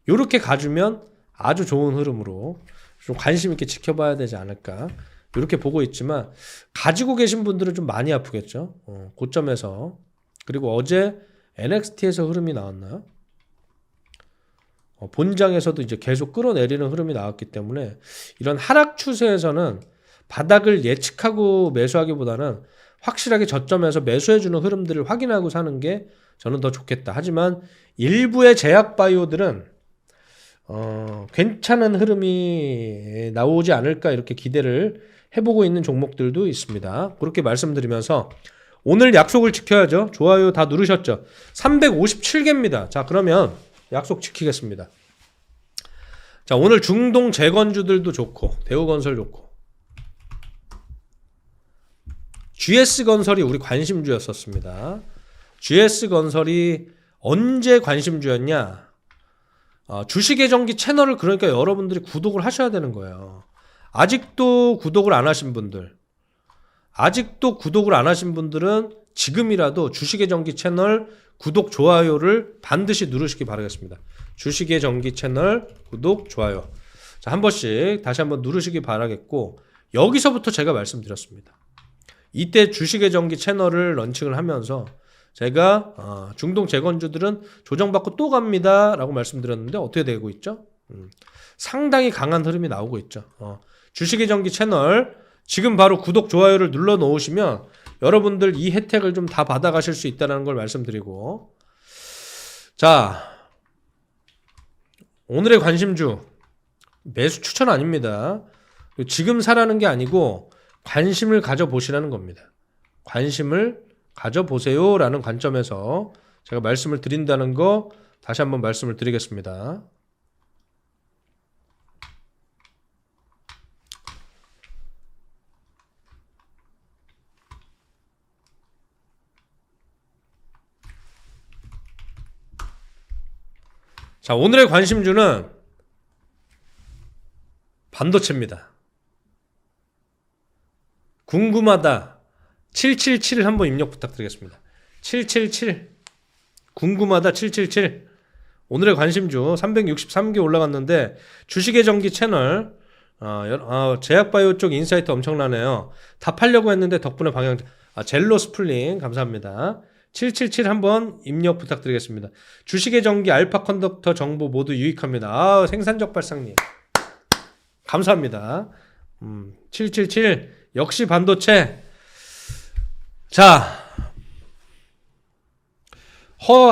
이렇게 가주면 아주 좋은 흐름으로 좀 관심 있게 지켜봐야 되지 않을까, 이렇게 보고 있지만, 가지고 계신 분들은 좀 많이 아프겠죠. 고점에서. 그리고 어제 NXT에서 흐름이 나왔나요? 본장에서도 이제 계속 끌어내리는 흐름이 나왔기 때문에 이런 하락 추세에서는 바닥을 예측하고 매수하기보다는 확실하게 저점에서 매수해주는 흐름들을 확인하고 사는 게 저는 더 좋겠다. 하지만 일부의 제약 바이오들은 괜찮은 흐름이 나오지 않을까 이렇게 기대를 해보고 있는 종목들도 있습니다. 그렇게 말씀드리면서 오늘 약속을 지켜야죠. 좋아요 다 누르셨죠? 357개입니다. 자, 그러면 약속 지키겠습니다. 자, 오늘 중동 재건주들도 좋고 대우건설 좋고 GS건설이 우리 관심주였었습니다. GS건설이 언제 관심주였냐? 주식의 전기 채널을 그러니까 여러분들이 구독을 하셔야 되는 거예요. 아직도 구독을 안 하신 분들은 지금이라도 주식의 전기 채널 구독, 좋아요를 반드시 누르시기 바라겠습니다. 주식의 전기 채널 구독, 좋아요. 자, 한 번씩 다시 한번 누르시기 바라겠고, 여기서부터 제가 말씀드렸습니다. 이때 주식의 전기 채널을 런칭을 하면서 제가 중동 재건주들은 조정받고 또 갑니다 라고 말씀드렸는데 어떻게 되고 있죠? 상당히 강한 흐름이 나오고 있죠. 주식의 전기 채널 지금 바로 구독, 좋아요를 눌러 놓으시면 여러분들 이 혜택을 좀 다 받아가실 수 있다는 걸 말씀드리고, 자, 오늘의 관심주 매수 추천 아닙니다. 지금 사라는 게 아니고 관심을 가져보시라는 겁니다. 관심을 가져보세요 라는 관점에서 제가 말씀을 드린다는 거 다시 한번 말씀을 드리겠습니다. 자, 오늘의 관심주는 반도체입니다. 궁금하다 777을 한번 입력 부탁드리겠습니다. 777 궁금하다 777 오늘의 관심주 363개 올라갔는데 주식의 전기 채널 제약바이오 쪽 인사이트 엄청나네요. 다 팔려고 했는데 덕분에 방향 젤로 스플링 감사합니다. 777 한번 입력 부탁드리겠습니다. 주식의 전기 알파 컨덕터 정보 모두 유익합니다. 생산적 발상님 감사합니다. 777 역시 반도체. 자,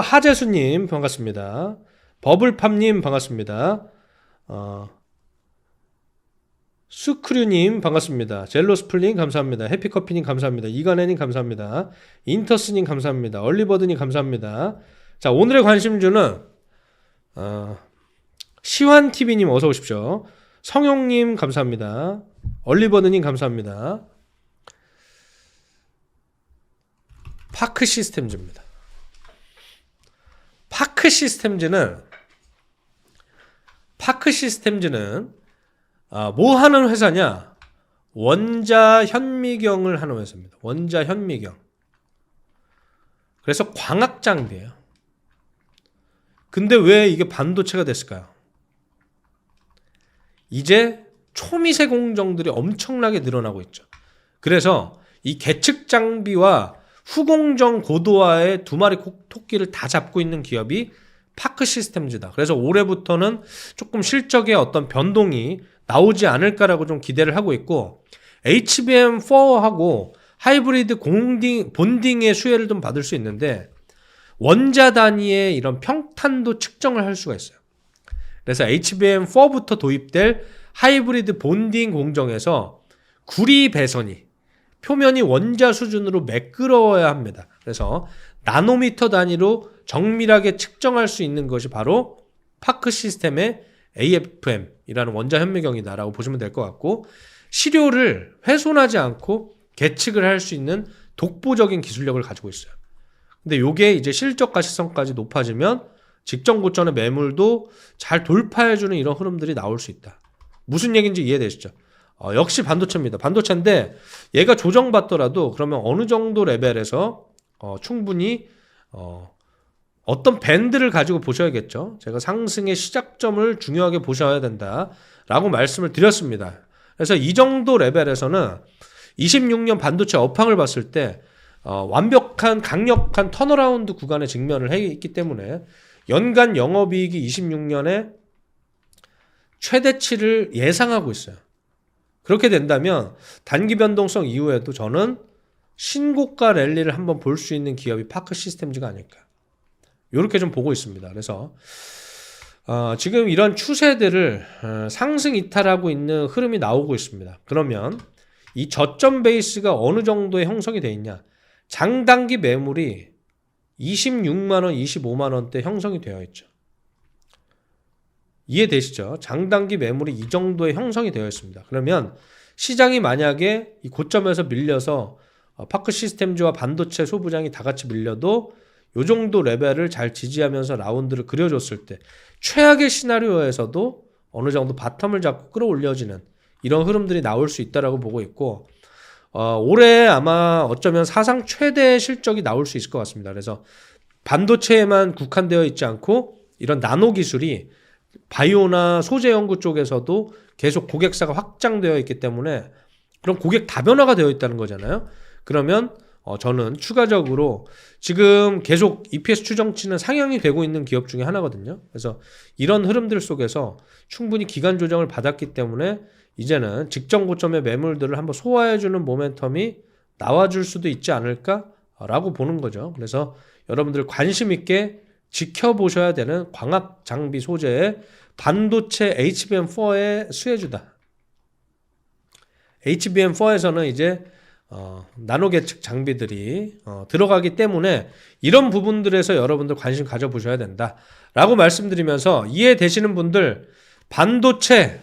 하재수님 반갑습니다. 버블팝님 반갑습니다. 수크류님 반갑습니다. 젤로스플링 감사합니다. 해피커피님 감사합니다. 이간애님 감사합니다. 인터스님 감사합니다. 얼리버드님 감사합니다. 자, 오늘의 관심주는 시환TV님 어서 오십시오. 성용님 감사합니다. 얼리버드님 감사합니다. 파크 시스템즈입니다. 파크 시스템즈는 뭐 하는 회사냐? 원자 현미경을 하는 회사입니다. 원자 현미경. 그래서 광학 장비예요. 근데 왜 이게 반도체가 됐을까요? 이제 초미세 공정들이 엄청나게 늘어나고 있죠. 그래서 이 계측 장비와 후공정 고도화의 두 마리 토끼를 다 잡고 있는 기업이 파크 시스템즈다. 그래서 올해부터는 조금 실적에 어떤 변동이 나오지 않을까라고 좀 기대를 하고 있고, HBM4하고 하이브리드 본딩의 수혜를 좀 받을 수 있는데 원자 단위의 이런 평탄도 측정을 할 수가 있어요. 그래서 HBM4부터 도입될 하이브리드 본딩 공정에서 구리 배선이 표면이 원자 수준으로 매끄러워야 합니다. 그래서 나노미터 단위로 정밀하게 측정할 수 있는 것이 바로 파크 시스템의 AFM이라는 원자 현미경이다라고 보시면 될 것 같고, 시료를 훼손하지 않고 계측을 할 수 있는 독보적인 기술력을 가지고 있어요. 근데 요게 이제 실적 가시성까지 높아지면 직전 고점의 매물도 잘 돌파해주는 이런 흐름들이 나올 수 있다. 무슨 얘기인지 이해되시죠? 역시 반도체입니다. 반도체인데 얘가 조정받더라도 그러면 어느 정도 레벨에서 충분히 어떤 밴드를 가지고 보셔야겠죠. 제가 상승의 시작점을 중요하게 보셔야 된다라고 말씀을 드렸습니다. 그래서 이 정도 레벨에서는 26년 반도체 업황을 봤을 때 완벽한 강력한 턴어라운드 구간에 직면을 했기 때문에 연간 영업이익이 26년에 최대치를 예상하고 있어요. 그렇게 된다면 단기 변동성 이후에도 저는 신고가 랠리를 한번 볼 수 있는 기업이 파크 시스템즈가 아닐까. 이렇게 좀 보고 있습니다. 그래서 지금 이런 추세들을 상승 이탈하고 있는 흐름이 나오고 있습니다. 그러면 이 저점 베이스가 어느 정도의 형성이 되어 있냐? 장단기 매물이 26만원, 25만원대 형성이 되어 있죠. 이해되시죠? 장단기 매물이 이 정도의 형성이 되어 있습니다. 그러면 시장이 만약에 이 고점에서 밀려서 파크 시스템즈와 반도체 소부장이 다 같이 밀려도 이 정도 레벨을 잘 지지하면서 라운드를 그려줬을 때 최악의 시나리오에서도 어느 정도 바텀을 잡고 끌어올려지는 이런 흐름들이 나올 수 있다라고 보고 있고 올해 아마 어쩌면 사상 최대 실적이 나올 수 있을 것 같습니다. 그래서 반도체에만 국한되어 있지 않고 이런 나노 기술이 바이오나 소재 연구 쪽에서도 계속 고객사가 확장되어 있기 때문에 그럼 고객 다변화가 되어 있다는 거잖아요. 그러면 저는 추가적으로 지금 계속 EPS 추정치는 상향이 되고 있는 기업 중에 하나거든요. 그래서 이런 흐름들 속에서 충분히 기간 조정을 받았기 때문에 이제는 직전 고점의 매물들을 한번 소화해주는 모멘텀이 나와줄 수도 있지 않을까라고 보는 거죠. 그래서 여러분들 관심 있게 지켜보셔야 되는 광학 장비 소재의 반도체 HBM4의 수혜주다. HBM4에서는 이제 나노 계측 장비들이 들어가기 때문에 이런 부분들에서 여러분들 관심 가져보셔야 된다라고 말씀드리면서 이해되시는 분들 반도체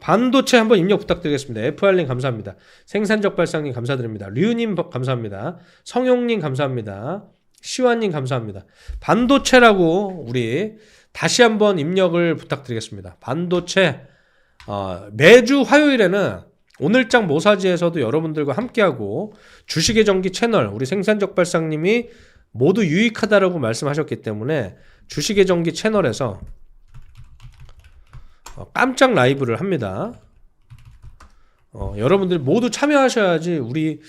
한번 입력 부탁드리겠습니다. FR님 감사합니다. 생산적 발상님 감사드립니다. 류님 감사합니다. 성용님 감사합니다. 시완님 감사합니다. 반도체라고 우리 다시 한번 입력을 부탁드리겠습니다. 반도체 매주 화요일에는 오늘장 모사지에서도 여러분들과 함께하고 주식의 전기 채널 우리 생산적 발상님이 모두 유익하다라고 말씀하셨기 때문에 주식의 전기 채널에서 깜짝 라이브를 합니다. 여러분들 모두 참여하셔야지 우리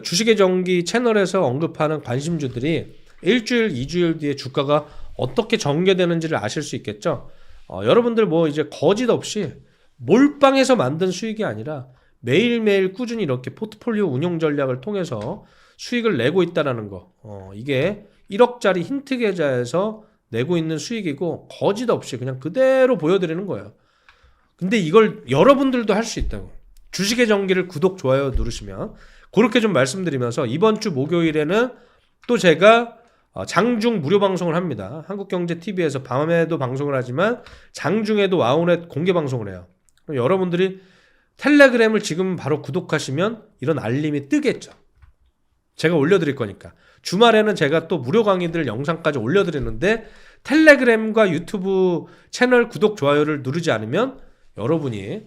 주식의 전기 채널에서 언급하는 관심주들이 일주일, 2주일 뒤에 주가가 어떻게 전개되는지를 아실 수 있겠죠. 여러분들 뭐 이제 거짓 없이 몰빵해서 만든 수익이 아니라 매일매일 꾸준히 이렇게 포트폴리오 운용 전략을 통해서 수익을 내고 있다는 거. 이게 1억짜리 힌트 계좌에서 내고 있는 수익이고 거짓 없이 그냥 그대로 보여드리는 거예요. 근데 이걸 여러분들도 할 수 있다고. 주식의 전기를 구독, 좋아요 누르시면 그렇게 좀 말씀드리면서 이번 주 목요일에는 또 제가 장중 무료 방송을 합니다. 한국경제TV에서 밤에도 방송을 하지만 장중에도 와우넷 공개 방송을 해요. 여러분들이 텔레그램을 지금 바로 구독하시면 이런 알림이 뜨겠죠. 제가 올려드릴 거니까. 주말에는 제가 또 무료 강의들 영상까지 올려드리는데 텔레그램과 유튜브 채널 구독, 좋아요를 누르지 않으면 여러분이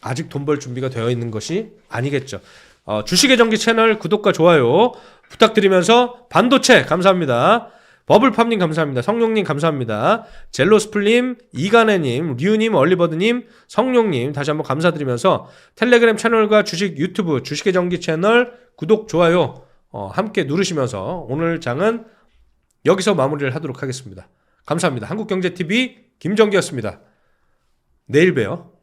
아직 돈 벌 준비가 되어 있는 것이 아니겠죠. 주식의 전기 채널 구독과 좋아요 부탁드리면서 반도체 감사합니다. 버블팝님 감사합니다. 성룡님 감사합니다. 젤로스플님, 이간혜님, 류님, 얼리버드님, 성룡님 다시 한번 감사드리면서 텔레그램 채널과 주식 유튜브 주식의 전기 채널 구독, 좋아요 함께 누르시면서 오늘 장은 여기서 마무리를 하도록 하겠습니다. 감사합니다. 한국경제TV 김정기였습니다. 내일 봬요.